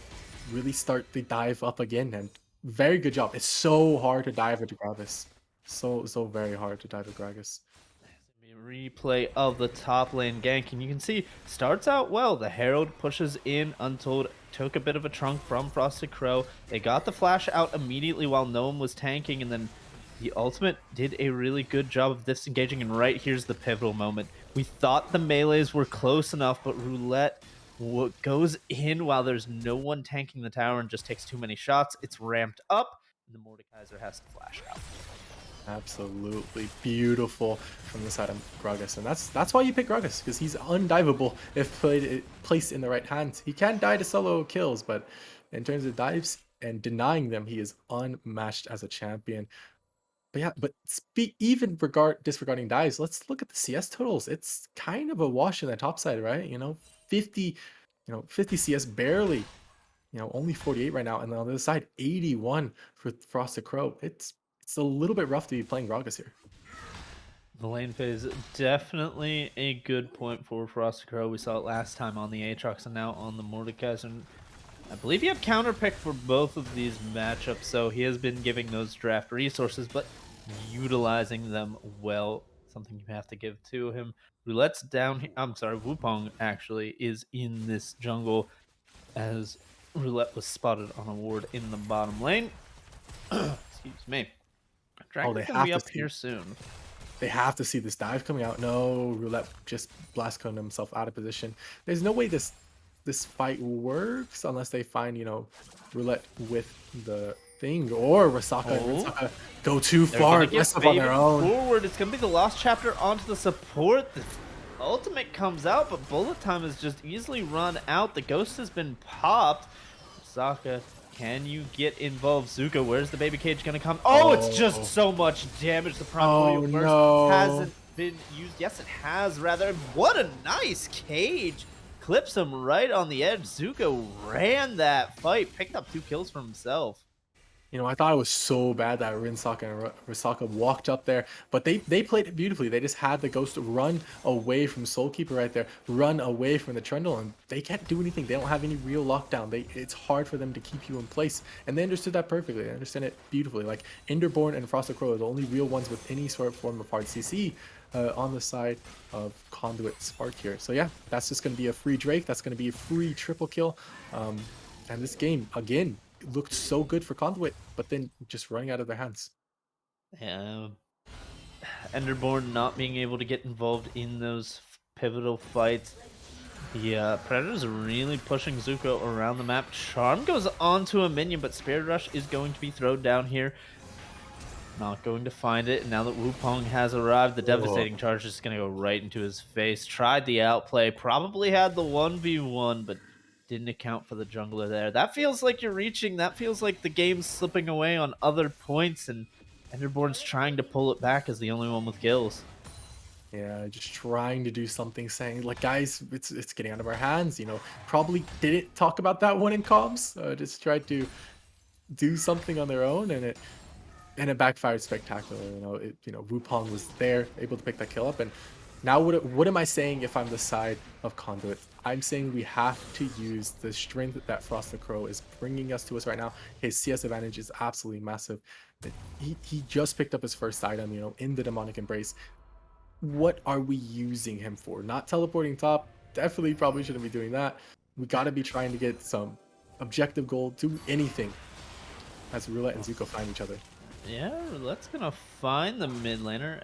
Speaker 2: really start the dive up again. And very good job. It's so hard to dive into Gravis. So very hard to dive at Gragas.
Speaker 1: A replay of the top lane gank, and you can see starts out well. The Herald pushes in. Untold took a bit of a trunk from Frosted Crow. They got the flash out immediately while no one was tanking, and then the ultimate did a really good job of disengaging. And right here's the pivotal moment. We thought the melees were close enough, but Roulette goes in while there's no one tanking the tower and just takes too many shots. It's ramped up, and the Mordekaiser has to flash out.
Speaker 2: Absolutely beautiful from the side of Gragas. And that's why you pick Gragas, because he's undivable if placed in the right hands. He can die to solo kills, but in terms of dives and denying them, he is unmatched as a champion. But yeah, but even disregarding dives, let's look at the CS totals. It's kind of a wash in the top side, right? 50, 50 CS barely. Only 48 right now, and on the other side, 81 for Frosted Crow. It's a little bit rough to be playing Gragas here.
Speaker 1: The lane phase, definitely a good point for Frosted Crow. We saw it last time on the Aatrox and now on the Mordekaiser. And I believe he had counterpick for both of these matchups, so he has been giving those draft resources, but utilizing them well. Something you have to give to him. Roulette's down here. I'm sorry, Wupong actually is in this jungle as Roulette was spotted on a ward in the bottom lane. Excuse me.
Speaker 2: Oh,
Speaker 1: Dragon's
Speaker 2: they
Speaker 1: gonna
Speaker 2: have
Speaker 1: be
Speaker 2: to
Speaker 1: up
Speaker 2: see.
Speaker 1: here soon.
Speaker 2: They have to see this dive coming out. No, Roulette just blast coned himself out of position. There's no way this fight works unless they find Roulette with the thing, or Rasaka and
Speaker 1: Oh,
Speaker 2: Rinsaka go too
Speaker 1: they're gonna
Speaker 2: far,
Speaker 1: get
Speaker 2: mess up on their
Speaker 1: favored
Speaker 2: own.
Speaker 1: forward. It's gonna be the lost chapter onto the support. The ultimate comes out, but bullet time is just easily run out. The ghost has been popped. Saka, can you get involved? Zuko, where's the baby cage gonna come? Oh, it's just
Speaker 2: Oh,
Speaker 1: so much damage. The
Speaker 2: oh
Speaker 1: primordial burst
Speaker 2: no.
Speaker 1: hasn't been used. Yes, it has, rather. What a nice cage. Clips him right on the edge. Zuko ran that fight, picked up 2 kills for himself.
Speaker 2: You know, I thought it was so bad that Rinsaka and Risaka walked up there, but they played it beautifully. They just had the ghost run away from Soulkeeper right there, run away from the Trundle, and they can't do anything. They don't have any real lockdown. It's hard for them to keep you in place, and they understood that perfectly. They understand it beautifully. Like Enderborn and Frosted Crow are the only real ones with any sort of form of hard CC on the side of Conduit Spark here. So yeah, that's just going to be a free Drake. That's going to be a free triple kill. Um, and this game, again, looked so good for Conduit, but then just running out of their hands.
Speaker 1: Yeah, Enderborn not being able to get involved in those pivotal fights. The Predators are really pushing Zuko around the map. Charm goes onto a minion, but Spirit Rush is going to be thrown down here. Not going to find it. And now that Wukong has arrived, the
Speaker 2: Oh,
Speaker 1: devastating charge is going to go right into his face. Tried the outplay, probably had the 1v1, but didn't account for the jungler there. That feels like you're reaching. That feels like the game's slipping away on other points, and Enderborn's trying to pull it back as the only one with kills.
Speaker 2: yeah, just trying to do something, saying like, guys, it's getting out of our hands. You know, probably didn't talk about that one in comms. Just tried to do something on their own, and it backfired spectacularly. Wupong was there, able to pick that kill up. And now what am I saying if I'm the side of Conduit? I'm saying we have to use the strength that Frost the Crow is bringing us to us right now. His CS advantage is absolutely massive. But he just picked up his first item, in the Demonic Embrace. What are we using him for? Not teleporting top. Definitely probably shouldn't be doing that. We got to be trying to get some objective gold, do anything as Roulette and Zuko find each other.
Speaker 1: Yeah, Roulette's gonna find the mid laner.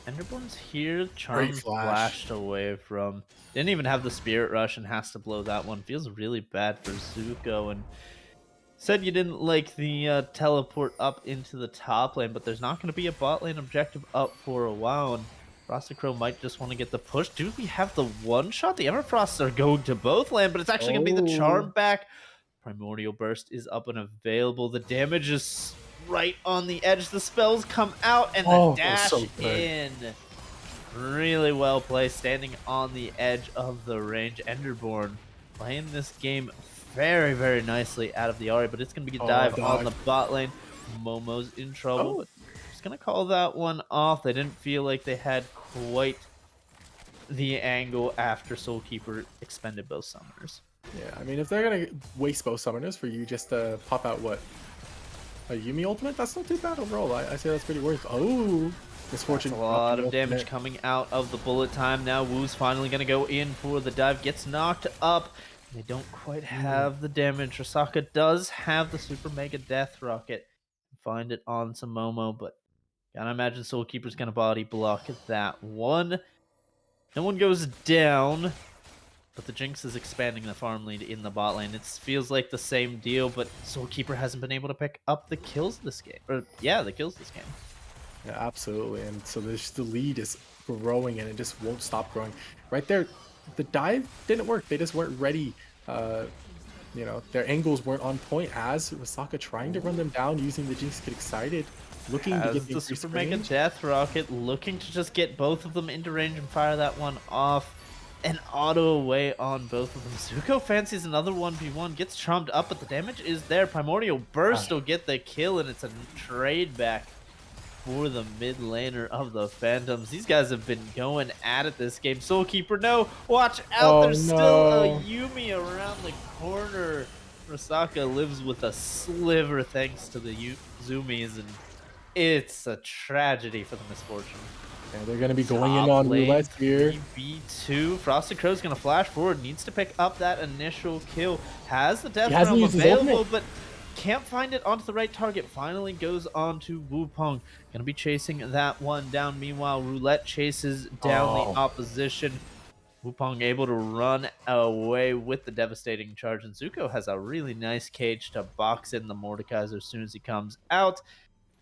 Speaker 1: Enderborn's here.
Speaker 2: Great
Speaker 1: Charm
Speaker 2: flash.
Speaker 1: flashed away from. Didn't even have the Spirit Rush and has to blow that one. Feels really bad for Zuko. And said you didn't like the teleport up into the top lane, but there's not going to be a bot lane objective up for a while. And Frosted Crow might just want to get the push. Do we have the one shot? The Everfrosts are going to both land, but it's actually going to be the
Speaker 2: Oh,
Speaker 1: Charm back. Primordial Burst is up and available. The damage is right on the edge. The spells come out and the
Speaker 2: oh, that was
Speaker 1: dash
Speaker 2: so good.
Speaker 1: in. Really well placed, standing on the edge of the range. Enderborn playing this game very, very nicely out of the Ahri, but it's going to be a
Speaker 2: Oh,
Speaker 1: dive on
Speaker 2: dog.
Speaker 1: the bot lane. Momo's in trouble,
Speaker 2: Oh,
Speaker 1: but just going to call that one off. They didn't feel like they had quite the angle after Soulkeeper expended both summoners.
Speaker 2: yeah. I mean, if they're gonna waste both summoners for you just to pop out what, a Yumi ultimate, that's not too bad overall. I say that's pretty worth. Oh,
Speaker 1: That's
Speaker 2: Misfortune
Speaker 1: a
Speaker 2: dropped
Speaker 1: lot
Speaker 2: the
Speaker 1: of damage
Speaker 2: ultimate.
Speaker 1: coming out of the bullet time. Now Wu's finally going to go in for the dive. Gets knocked up. They don't quite
Speaker 2: Mm.
Speaker 1: have the damage. Rasaka does have the Super Mega Death Rocket. Find it on some Momo, but gotta imagine Soulkeeper's going to body block that one. No one goes down, but the Jinx is expanding the farm lead in the bot lane. It feels like the same deal, but Soulkeeper hasn't been able to pick up the kills this game. Or, yeah, the kills this game.
Speaker 2: Yeah, absolutely. And so the lead is growing, and it just won't stop growing. Right there, the dive didn't work. They just weren't ready. Uh, their angles weren't on point as Wasaka trying to run them down using the Jinx to get excited, looking to get
Speaker 1: Has
Speaker 2: the
Speaker 1: the Super
Speaker 2: increased
Speaker 1: Mega
Speaker 2: range.
Speaker 1: Death Rocket, looking to just get both of them into range and fire that one off. And auto away on both of them. Zuko fancies another 1v1, gets charmed up, but the damage is there. Primordial Burst will get the kill, and it's a trade back for the mid laner of the Phantoms. These guys have been going at it this game. Soulkeeper, no, watch out.
Speaker 2: Oh
Speaker 1: There's still a
Speaker 2: no.
Speaker 1: Yumi around the corner. Rasaka lives with a sliver thanks to the Zoomies, and it's a tragedy for the Misfortune.
Speaker 2: And they're gonna be going in
Speaker 1: Top
Speaker 2: on
Speaker 1: lane
Speaker 2: roulette here.
Speaker 1: 3v2. Frosted Crow's going to flash forward. Needs to pick up that initial kill. Has the
Speaker 2: He
Speaker 1: Death
Speaker 2: hasn't
Speaker 1: Realm
Speaker 2: used his ultimate.
Speaker 1: available, but can't find it onto the right target. Finally goes on to Wupong. Going to be chasing that one down. Meanwhile, Roulette chases down the
Speaker 2: Oh,
Speaker 1: opposition. Wupong able to run away with the devastating charge, and Zuko has a really nice cage to box in the Mordekaiser as soon as he comes out.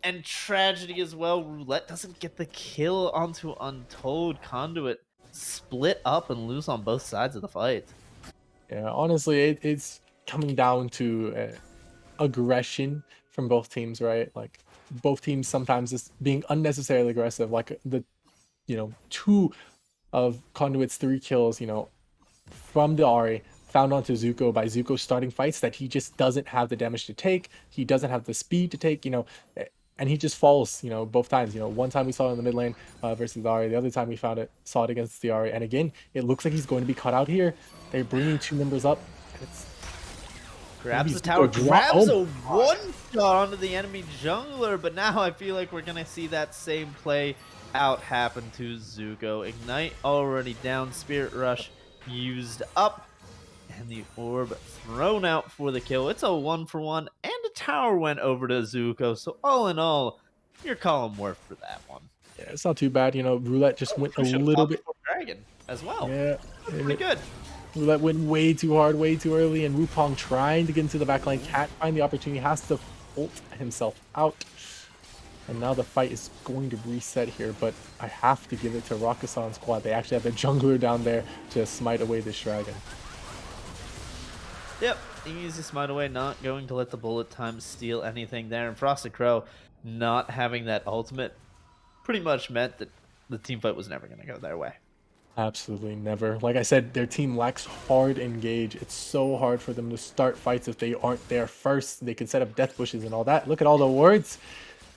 Speaker 1: And tragedy as well, Roulette doesn't get the kill onto Untold. Conduit split up and lose on both sides of the fight.
Speaker 2: Yeah, honestly, it's coming down to aggression from both teams, right? Like both teams sometimes just being unnecessarily aggressive. Like the two of Conduit's 3 kills, from the Ari found onto Zuko by Zuko starting fights that he just doesn't have the damage to take. He doesn't have the speed to take, and he just falls, both times. One time we saw it in the mid lane versus the Ari. The other time we saw it against the Ari. And again, it looks like he's going to be cut out here. They're bringing 2 members up, and it's gonna be
Speaker 1: Grabs the tower,
Speaker 2: Zuko drop.
Speaker 1: grabs
Speaker 2: Oh,
Speaker 1: a one shot onto the enemy jungler, but now I feel like we're gonna see that same play out happen to Zuko. Ignite already down, Spirit Rush used up, and the orb thrown out for the kill. It's a 1-for-1, and a tower went over to Zuko. So all in all, you're calling worth for that one.
Speaker 2: yeah, it's not too bad. Roulette just went a
Speaker 1: We should have
Speaker 2: little
Speaker 1: popped
Speaker 2: bit.
Speaker 1: before Dragon as well.
Speaker 2: Yeah,
Speaker 1: That's pretty good.
Speaker 2: Roulette went way too hard, way too early, and Wupong trying to get into the backline, can't find the opportunity, has to ult himself out. And now the fight is going to reset here, but I have to give it to Rakusan's squad. They actually have the jungler down there to smite away this dragon.
Speaker 1: Yep, easy smite away, not going to let the bullet time steal anything there. And Frosted Crow not having that ultimate pretty much meant that the team fight was never going to go their way.
Speaker 2: Absolutely never. Like I said, their team lacks hard engage. It's so hard for them to start fights if they aren't there first. They can set up death bushes and all that. Look at all the wards.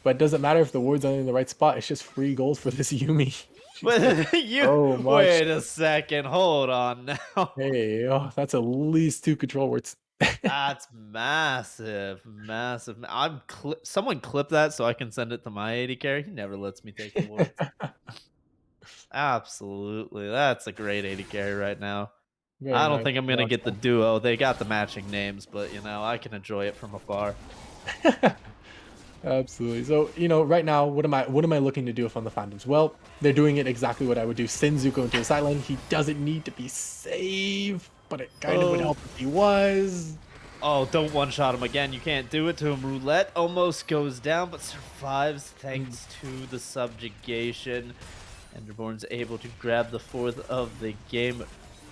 Speaker 2: But it doesn't matter if the ward's are in the right spot. It's just free gold for this Yumi.
Speaker 1: But
Speaker 2: so much.
Speaker 1: wait a second, hold on now.
Speaker 2: Hey, oh, that's at least 2 control words.
Speaker 1: That's massive, massive. Someone clip that so I can send it to my 80 carry. He never lets me take the wards. Absolutely, that's a great 80 carry right now.
Speaker 2: Very
Speaker 1: I don't
Speaker 2: nice.
Speaker 1: think I'm gonna get the duo. They got the matching names, but I can enjoy it from afar.
Speaker 2: Absolutely. So, right now, what am I looking to do if I'm the Phantoms? Well, they're doing it exactly what I would do. Send Zuko into the sideline. He doesn't need to be safe, but it kind of would help if he was.
Speaker 1: Oh, don't one-shot him again. You can't do it to him. Roulette almost goes down, but survives thanks to the subjugation. Enderborn's able to grab the 4th of the game.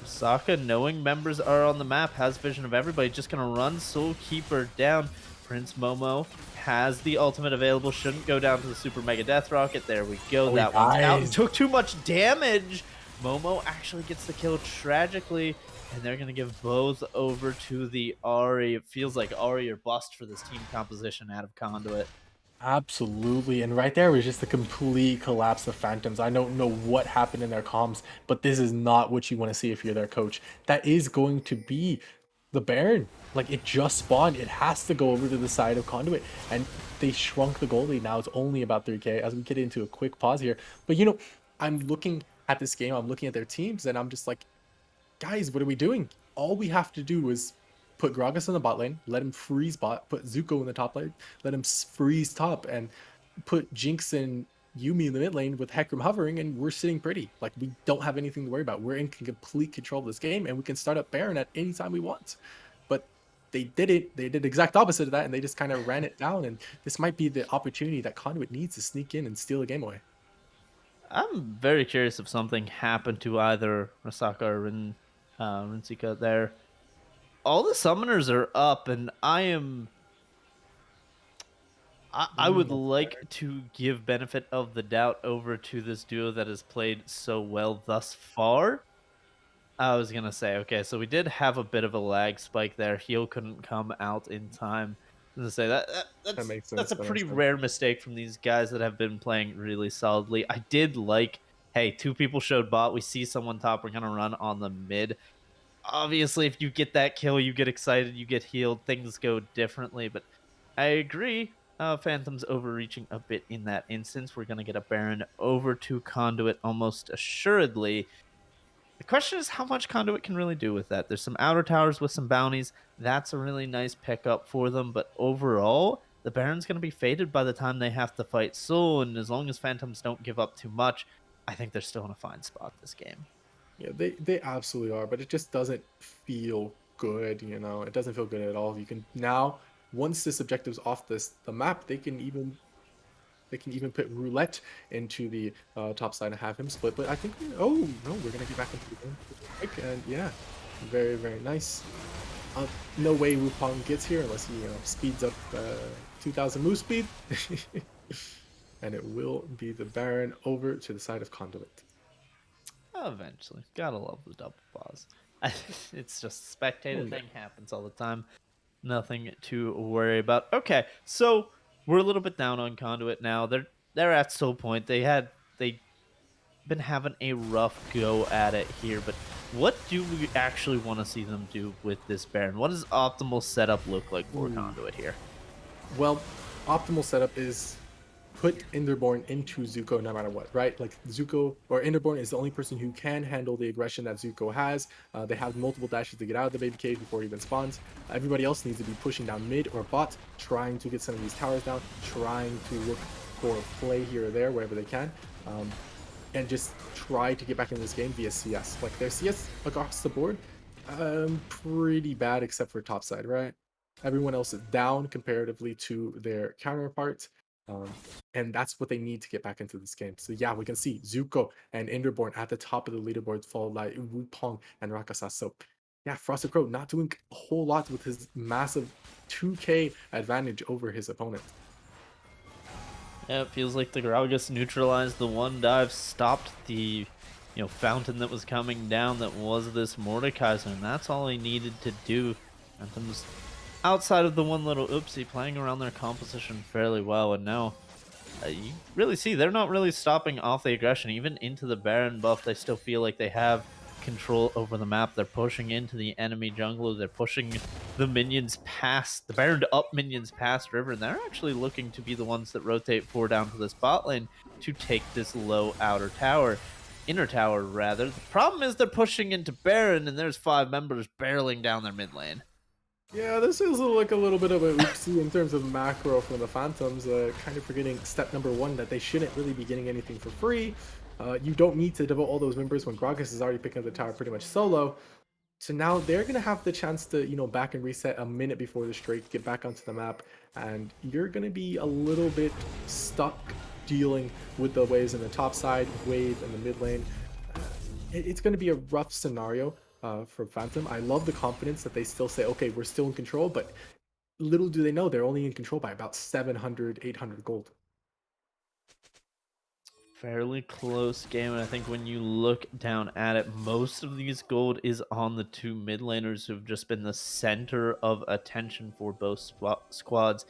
Speaker 1: Sokka, knowing members are on the map, has vision of everybody. Just going to run Soul Keeper down. Prince Momo has the ultimate available. Shouldn't go down to the Super Mega Death Rocket. There we go.
Speaker 2: Oh,
Speaker 1: that one's out. Took too much damage. Momo actually gets the kill tragically. And they're going to give both over to the Ari. It feels like Ari or bust for this team composition out of Conduit.
Speaker 2: Absolutely. And right there was just the complete collapse of Phantoms. I don't know what happened in their comms, but this is not what you want to see if you're their coach. That is going to be the Baron. Like, it just spawned. It has to go over to the side of Conduit. And they shrunk the goal lead. Now it's only about 3K as we get into a quick pause here. But, I'm looking at this game. I'm looking at their teams, and I'm just like, guys, what are we doing? All we have to do is put Gragas in the bot lane, let him freeze bot, put Zuko in the top lane, let him freeze top, and put Jinx and Yumi in the mid lane with Hecarim hovering, and we're sitting pretty. Like, we don't have anything to worry about. We're in complete control of this game, and we can start up Baron at any time we want. But they did it. They did the exact opposite of that, and they just kind of ran it down, and this might be the opportunity that Conduit needs to sneak in and steal the game away.
Speaker 1: I'm very curious if something happened to either Rasaka or Rinsika there. All the summoners are up, and I would like to give benefit of the doubt over to this duo that has played so well thus far. I was gonna say, okay, so we did have a bit of a lag spike there. Heal couldn't come out in time. I was gonna say
Speaker 2: That makes sense.
Speaker 1: that's a pretty rare mistake from these guys that have been playing really solidly. I did like, hey, 2 people showed bot. We see someone top. We're gonna run on the mid. Obviously, if you get that kill, you get excited, you get healed, things go differently. But I agree. Phantom's overreaching a bit in that instance. We're gonna get a Baron over to Conduit almost assuredly. The question is how much Conduit can really do with that. There's some outer towers with some bounties. That's a really nice pickup for them. But overall, the Baron's going to be faded by the time they have to fight Soul. And as long as Phantoms don't give up too much, I think they're still in a fine spot this game.
Speaker 2: Yeah, they absolutely are, but it just doesn't feel good, you know. It doesn't feel good at all. You can now, once this objective's off the map, they can even put roulette into the top side and have him split. But I think oh no, we're gonna get back into the game pretty quick, and yeah, very very nice. No way Wukong gets here unless he speeds up 2000 move speed, and it will be the Baron over to the side of Conduit.
Speaker 1: Eventually. Gotta love the double pause. It's just a
Speaker 2: Oh
Speaker 1: spectator
Speaker 2: yeah.
Speaker 1: thing, happens all the time. Nothing to worry about. Okay, so we're a little bit down on Conduit now. They're at so point. They been having a rough go at it here, but what do we actually want to see them do with this Baron? What does optimal setup look like for
Speaker 2: Ooh.
Speaker 1: Conduit here?
Speaker 2: Well, optimal setup is put Enderborn into Zuko no matter what, right? Like Zuko or Enderborn is the only person who can handle the aggression that Zuko has. They have multiple dashes to get out of the baby cage before he even spawns. Everybody else needs to be pushing down mid or bot, trying to get some of these towers down, trying to look for play here or there wherever they can. Um, and just try to get back in this game via CS. Like their CS across the board, pretty bad except for top side, right? Everyone else is down comparatively to their counterparts. Um, and that's what they need to get back into this game. So yeah, we can see Zuko and Enderborn at the top of the leaderboard, followed by Wupong and Rakasa. So yeah, Frosted Crow not doing a whole lot with his massive 2k advantage over his opponent.
Speaker 1: Yeah, it feels like the Gragas neutralized the one dive, stopped the fountain that was coming down that was this Mordekaiser, and that's all he needed to do. Phantom's outside of the one little oopsie, playing around their composition fairly well, and now you really see they're not really stopping off the aggression. Even into the Baron buff, they still feel like they have control over the map. They're pushing into the enemy jungler. They're pushing the minions past the Baron up minions past river, and they're actually looking to be the ones that rotate forward down to this bot lane to take this low outer tower. Inner tower, rather. The problem is they're pushing into Baron, and there's 5 members barreling down their mid lane.
Speaker 2: Yeah, this is like a little bit of a oopsie in terms of macro from the Phantoms, kind of forgetting step number one that they shouldn't really be getting anything for free. You don't need to devote all those members when Gragas is already picking up the tower pretty much solo. So now they're going to have the chance to, back and reset a minute before the strike, get back onto the map, and you're going to be a little bit stuck dealing with the waves in the top side, wave in the mid lane. It's going to be a rough scenario for Phantom. I love the confidence that they still say, okay, we're still in control, but little do they know they're only in control by about 700, 800 gold.
Speaker 1: Fairly close game, and I think when you look down at it, most of these gold is on the two mid laners who've just been the center of attention for both squads.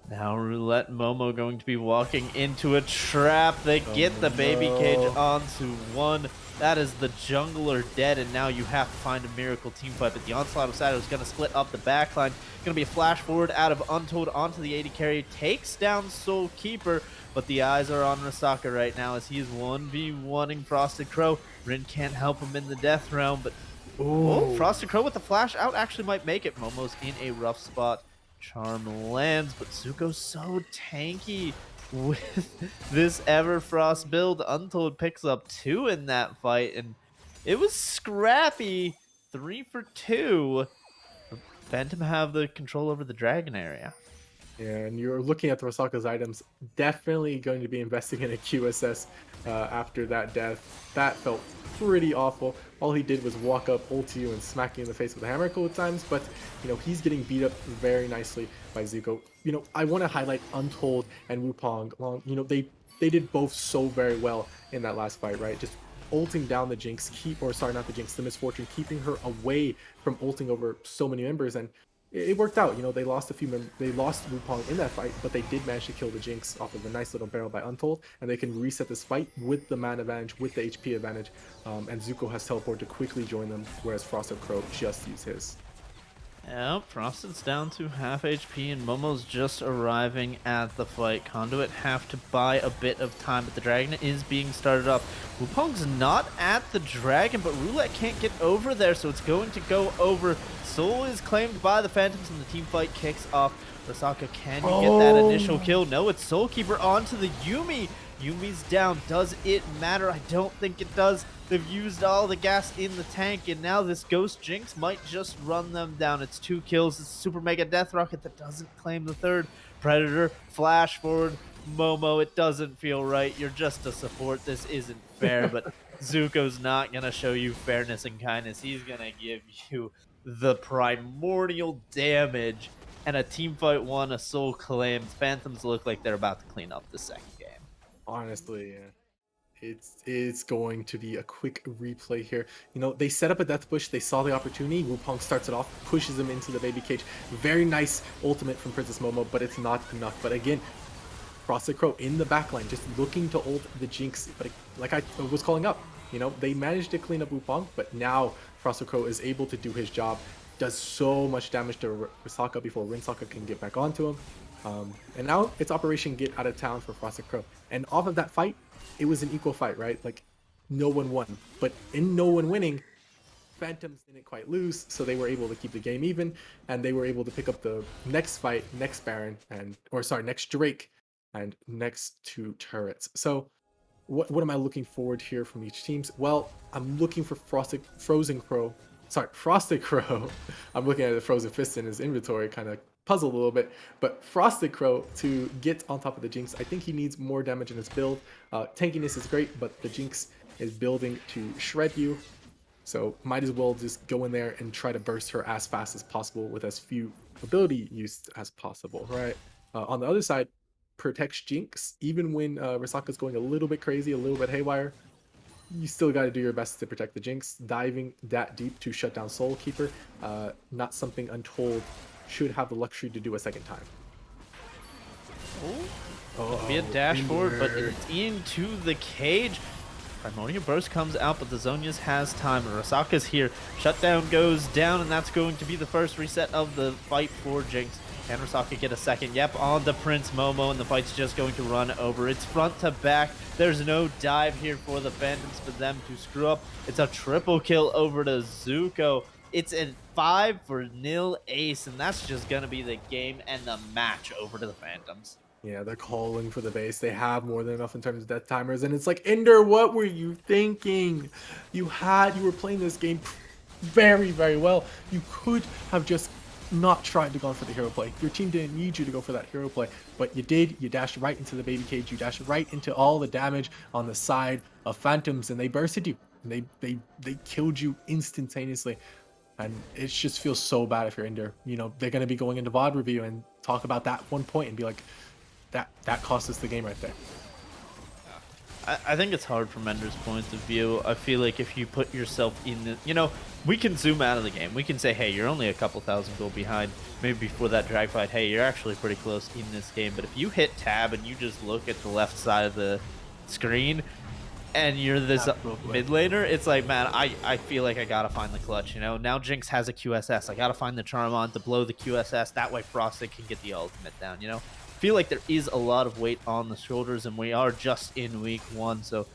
Speaker 1: Now Roulette and Momo going to be walking into a trap. They
Speaker 2: Oh
Speaker 1: get the baby cage
Speaker 2: no.
Speaker 1: onto one. That is the jungler dead, and now you have to find a miracle team fight. But the Onslaught of Shadow is going to split up the backline. Going to be a flash forward out of Untold onto the AD carry. Takes down Soul Keeper, but the eyes are on Rasaka right now as he is 1v1ing Frosted Crow. Rin can't help him in the death realm, but oh,
Speaker 2: Ooh.
Speaker 1: Frosted Crow with the flash out actually might make it. Momo's in a rough spot. Charm lands, but Zuko's so tanky with this Everfrost build. Untold picks up 2 in that fight, and it was scrappy. 3 for 2. Phantom have the control over the dragon area.
Speaker 2: Yeah, and you're looking at the Rosaka's items, definitely going to be investing in a QSS after that death. That felt pretty awful. All he did was walk up, ult you, and smack you in the face with a hammer a couple of times, but, he's getting beat up very nicely by Zuko. I want to highlight Untold and Wupong. They did both so very well in that last fight, right? Just ulting down the Jinx, not the Jinx, the Misfortune, keeping her away from ulting over so many members, and it worked out. They lost they lost Wukong in that fight, but they did manage to kill the Jinx off of a nice little barrel by Untold, and they can reset this fight with the mana advantage, with the HP advantage, and Zuko has teleport to quickly join them, whereas Frosted Crow just used his.
Speaker 1: Yep, Frosted's down to half HP, and Momo's just arriving at the fight. Conduit have to buy a bit of time, but the dragon is being started up. Wukong's not at the dragon, but Roulette can't get over there, so it's going to go over. Soul is claimed by the Phantoms, and the team fight kicks off. Rasaka, can you get that initial
Speaker 2: Oh,
Speaker 1: kill? No, it's Soulkeeper onto the Yuumi. Yumi's down. Does it matter? I don't think it does. They've used all the gas in the tank, and now this Ghost Jinx might just run them down. It's 2 kills. It's Super Mega Death Rocket that doesn't claim the third. Predator, flash forward. Momo, it doesn't feel right. You're just a support. This isn't fair, but Zuko's not going to show you fairness and kindness. He's going to give you the primordial damage, and a team fight won, a soul claimed. Phantoms look like they're about to clean up the second game.
Speaker 2: honestly, yeah. It's going to be a quick replay here. You know, they set up a death push. They saw the opportunity. Wukong starts it off, pushes him into the baby cage. Very nice ultimate from Princess Momo, but it's not enough. But again, Frosted Crow in the backline, just looking to ult the Jinx. But like I was calling up, you know, they managed to clean up Wukong, but now Frosted Crow is able to do his job. Does so much damage to Risaka before Rinsaka can get back onto him. And now it's Operation Get Out of Town for Frosted Crow. And off of that fight, it was an equal fight, right? Like, no one won. But in no one winning, Phantoms didn't quite lose, so they were able to keep the game even, and they were able to pick up the next fight, next Baron, next Drake, and next 2 turrets. So what am I looking forward here from each teams? Well, I'm looking for Frosted Crow. I'm looking at the Frozen Fist in his inventory, kind of puzzled a little bit, but Frosted Crow to get on top of the Jinx, I think he needs more damage in his build. Tankiness is great, but the Jinx is building to shred you, so might as well just go in there and try to burst her as fast as possible with as few ability use as possible, right? On the other side, protects Jinx, even when Risaka's going a little bit crazy, a little bit haywire. You still got to do your best to protect the Jinx. Diving that deep to shut down Soul Keeper, not something Untold should have the luxury to do a second time.
Speaker 1: Oh, be a dash forward, but it's into the cage. Primordial Burst comes out, but the Zonias has time. Rasaka's here. Shutdown goes down, and that's going to be the first reset of the fight for Jinx. Can Rasaka get a second? Yep, on the Prince Momo, and the fight's just going to run over. It's front to back. There's no dive here for the Phantoms for them to screw up. It's a triple kill over to Zuko. It's a 5-0 ace, and that's just going to be the game and the match over to the Phantoms.
Speaker 2: Yeah, they're calling for the base. They have more than enough in terms of death timers, and it's like, Ender, what were you thinking? You were playing this game very, very well. You could have just not tried to go for the hero play. Your team didn't need you to go for that hero play, but you did. You dashed right into the baby cage. You dashed right into all the damage on the side of Phantoms, and they bursted you. They killed you instantaneously. And it just feels so bad if you're Ender. You know, they're going to be going into VOD review and talk about that one point and be like, that cost us the game right there.
Speaker 1: I think it's hard from Ender's point of view. I feel like if you put yourself in the, you know, we can zoom out of the game. We can say, hey, you're only a couple thousand gold behind. Maybe before that drag fight, hey, you're actually pretty close in this game. But if you hit tab and you just look at the left side of the screen and you're this mid laner, it's like, man, I feel like I gotta find the clutch, you know? Now Jinx has a QSS. I gotta find the charm on to blow the QSS. That way Frosted can get the ultimate down, you know? Feel like there is a lot of weight on the shoulders, and we are just in week 1, so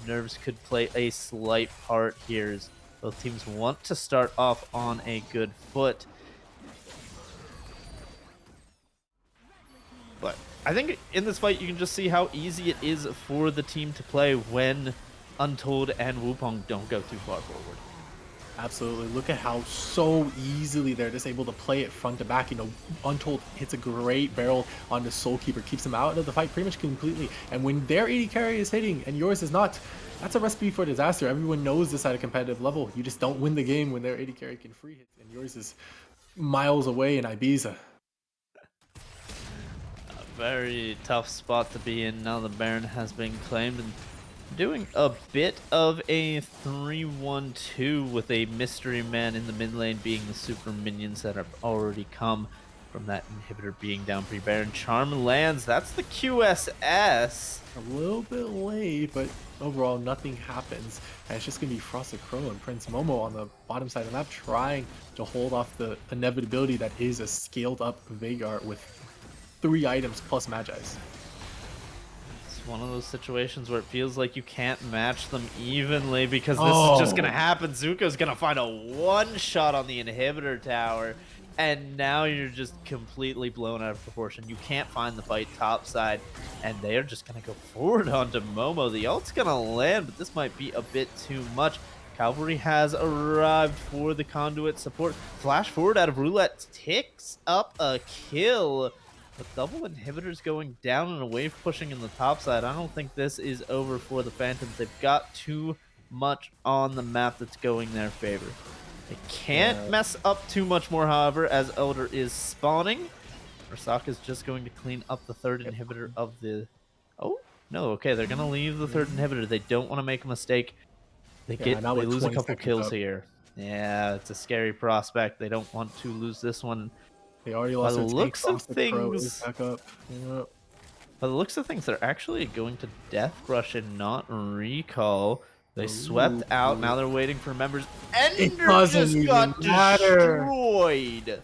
Speaker 1: nerves could play a slight part here as both teams want to start off on a good foot. But I think in this fight you can just see how easy it is for the team to play when Untold and Wukong don't go too far forward.
Speaker 2: Absolutely. Look at how so easily they're just able to play it front to back. You know, Untold hits a great barrel on the Soul Keeper, keeps him out of the fight pretty much completely. And when their AD carry is hitting and yours is not, that's a recipe for disaster. Everyone knows this at a competitive level. You just don't win the game when their AD carry can free hit and yours is miles away in Ibiza.
Speaker 1: A very tough spot to be in now the Baron has been claimed, and doing a bit of a 3-1-2 with a mystery man in the mid lane being the super minions that have already come from that inhibitor being down pre-Baron. Charm lands, that's the QSS.
Speaker 2: A little bit late, but overall nothing happens. And it's just going to be Frosted Crow and Prince Momo on the bottom side of the map trying to hold off the inevitability that is a scaled up Veigar with 3 items plus Magi's.
Speaker 1: It's one of those situations where it feels like you can't match them evenly because this is just gonna
Speaker 2: Oh,
Speaker 1: happen. Zuko's gonna find a one shot on the inhibitor tower, and now you're just completely blown out of proportion. You can't find the fight topside, and they are just gonna go forward onto Momo. The ult's gonna land, but this might be a bit too much. Cavalry has arrived for the conduit support. Flash forward out of roulette ticks up a kill. With double inhibitors going down and a wave pushing in the top side, I don't think this is over for the Phantoms. They've got too much on the map that's going their favor. They can't
Speaker 2: yeah.
Speaker 1: mess up too much more, however, as Elder is spawning. Rasaka's just going to clean up the third
Speaker 2: Yep.
Speaker 1: inhibitor of the... Oh, no, okay, they're going to leave the third inhibitor. They don't want to make a mistake.
Speaker 2: Yeah, now
Speaker 1: They
Speaker 2: with
Speaker 1: lose a
Speaker 2: 20
Speaker 1: couple
Speaker 2: seconds
Speaker 1: kills
Speaker 2: up,
Speaker 1: here. Yeah, it's a scary prospect. They don't want to lose this one.
Speaker 2: they already
Speaker 1: By
Speaker 2: lost
Speaker 1: the
Speaker 2: their tank.
Speaker 1: looks of
Speaker 2: Frosted Crow is
Speaker 1: things,
Speaker 2: back up. Yep.
Speaker 1: By the looks of things, they're actually going to Death Rush and not Recall. They swept out. Now
Speaker 2: Ooh.
Speaker 1: they're waiting for members.
Speaker 2: It
Speaker 1: Ender
Speaker 2: doesn't
Speaker 1: just
Speaker 2: even
Speaker 1: got
Speaker 2: matter.
Speaker 1: destroyed.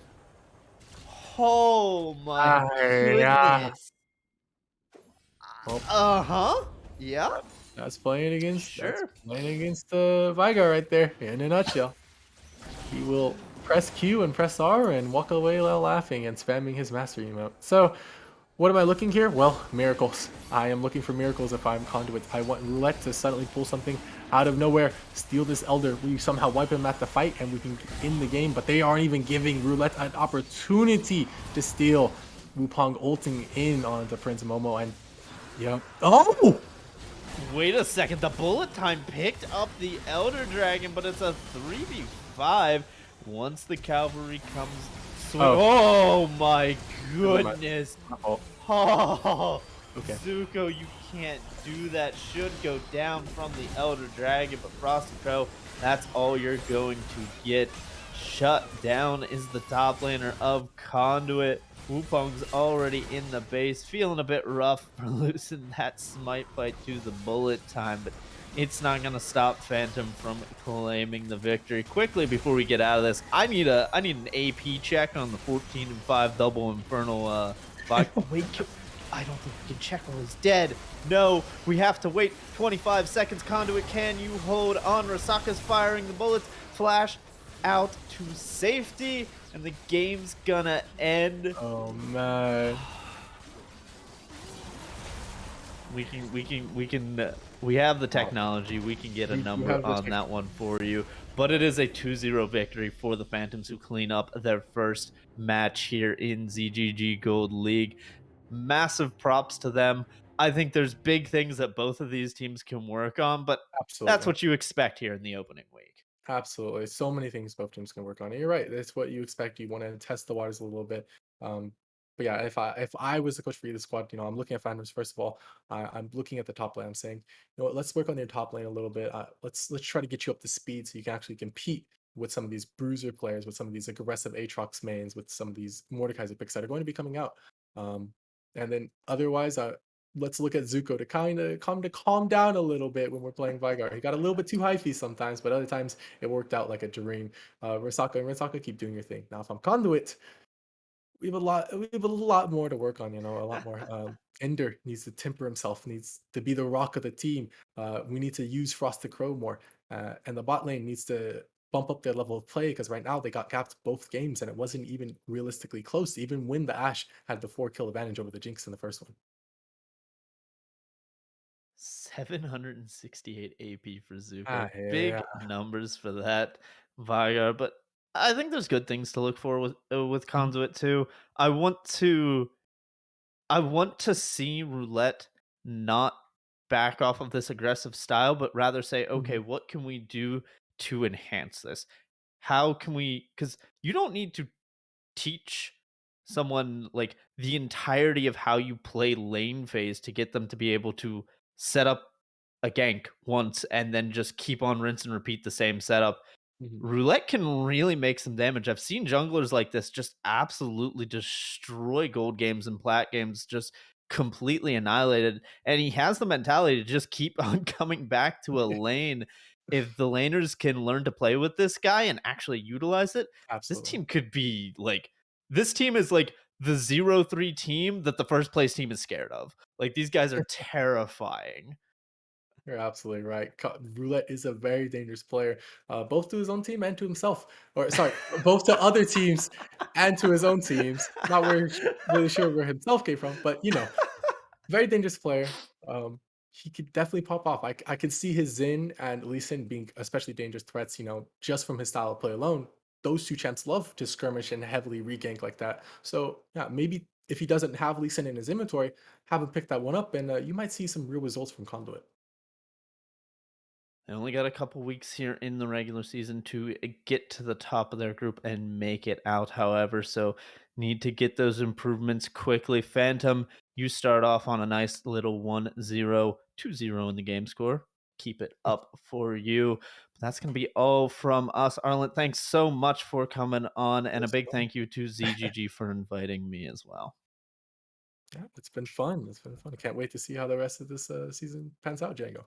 Speaker 1: Oh my
Speaker 2: Ah, yeah.
Speaker 1: goodness.
Speaker 2: Well,
Speaker 1: Uh-huh. Yeah,
Speaker 2: that's
Speaker 1: sure.
Speaker 2: playing against the Vigar right there in a nutshell. He will press Q and press R and walk away while laughing and spamming his mastery emote. So, what am I looking here? Well, miracles. I am looking for miracles if I'm Conduit. I want Roulette to suddenly pull something out of nowhere, steal this Elder. We somehow wipe him at the fight and we can in the game, but they aren't even giving Roulette an opportunity to steal. Wupong ulting in on the Prince Momo and yep. Oh!
Speaker 1: Wait a second. The bullet time picked up the Elder Dragon, but it's a 3v5 once the cavalry comes.
Speaker 2: Oh,
Speaker 1: Oh my
Speaker 2: never mind.
Speaker 1: goodness.
Speaker 2: My fault.
Speaker 1: Oh,
Speaker 2: Okay.
Speaker 1: Zuko, you can't do that. Should go down from the Elder Dragon, but Frosted Crow, that's all you're going to get. Shut down is the top laner of Conduit. Wupong's already in the base, feeling a bit rough for losing that smite fight to the bullet time, but it's not going to stop Phantom from claiming the victory. Quickly before we get out of this, I need an AP check on the 14-5 double infernal wait, I don't think we can check while he's dead. No, we have to wait 25 seconds. Conduit, can you hold on? Rasaka's firing the bullets. Flash out to safety, and the game's gonna end.
Speaker 2: Oh man.
Speaker 1: We have the technology. We can get a
Speaker 2: You
Speaker 1: number
Speaker 2: have the
Speaker 1: on
Speaker 2: check.
Speaker 1: that one for you. But it is a 2-0 victory for the Phantoms, who clean up their first match here in ZGG Gold League. Massive props to them. I think there's big things that both of these teams can work on, but that's
Speaker 2: Absolutely.
Speaker 1: what you expect here in the opening week.
Speaker 2: Absolutely. So many things both teams can work on. And you're right. That's what you expect. You want to test the waters a little bit. Um, but yeah, if I was the coach for either squad, I'm looking at Phantoms first of all. I'm looking at the top lane. I'm saying, what, let's work on your top lane a little bit. Let's try to get you up to speed so you can actually compete with some of these bruiser players, with some of these aggressive Aatrox mains, with some of these Mordekaiser picks that are going to be coming out. Um, and then otherwise, let's look at Zuko to kind of calm down a little bit when we're playing Vigar. He got a little bit too hyphy sometimes, but other times it worked out like a dream. Risaka, keep doing your thing. Now, if I'm Conduit, we have a lot more to work on. A lot more. Ender needs to temper himself, needs to be the rock of the team. We need to use Frost the Crow more, and the bot lane needs to bump up their level of play because right now they got capped both games and it wasn't even realistically close, even when the Ash had the 4 kill advantage over the Jinx in the first one.
Speaker 1: 768 AP for
Speaker 2: Ah,
Speaker 1: Zuko.
Speaker 2: yeah.
Speaker 1: Big numbers for that Vigar, but I think there's good things to look for with
Speaker 2: Mhm,
Speaker 1: Conduit too. I want to I want to see Roulette not back off of this aggressive style, but rather say, okay,
Speaker 2: mhm,
Speaker 1: what can we do to enhance this? How can we? Because you don't need to teach someone like the entirety of how you play lane phase to get them to be able to set up a gank once and then just keep on rinse and repeat the same setup.
Speaker 2: mhm.
Speaker 1: Roulette can really make some damage. I've seen junglers like this just absolutely destroy gold games and plat games, just completely annihilated. And he has the mentality to just keep on coming back to a lane. If the laners can learn to play with this guy and actually utilize it, this
Speaker 2: Absolutely.
Speaker 1: team could be like, this team is like the 0-3 team that the first place team is scared of. Like these guys are terrifying.
Speaker 2: You're absolutely right. Roulette is a very dangerous player, both to his own team and to himself. Or sorry, both to other teams and to his own teams. Not really sure where himself came from, but very dangerous player. He could definitely pop off. I could see his Zin and Lee Sin being especially dangerous threats, just from his style of play alone. Those two champs love to skirmish and heavily regank like that. So, yeah, maybe if he doesn't have Lee Sin in his inventory, have him pick that one up, and you might see some real results from Conduit.
Speaker 1: They only got a couple weeks here in the regular season to get to the top of their group and make it out, however. So, need to get those improvements quickly. Phantom, you start off on a nice little 1-0, 2-0 in the game score. Keep it up for you. But that's going to be all from us. Arlen, thanks so much for coming on. And a
Speaker 2: Yes,
Speaker 1: big thank you to ZGG for inviting me as well.
Speaker 2: yeah, it's been fun. It's been fun. I can't wait to see how the rest of this season pans out, Django.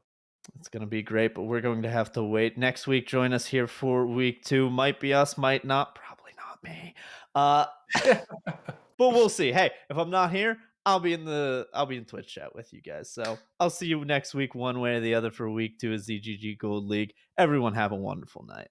Speaker 1: It's going to be great, but we're going to have to wait. Next week, join us here for week 2. Might be us, might not. Probably not me. Uh, but we'll see. Hey, if I'm not here, I'll be in Twitch chat with you guys. So I'll see you next week, one way or the other, for week 2 of ZGG Gold League. Everyone have a wonderful night.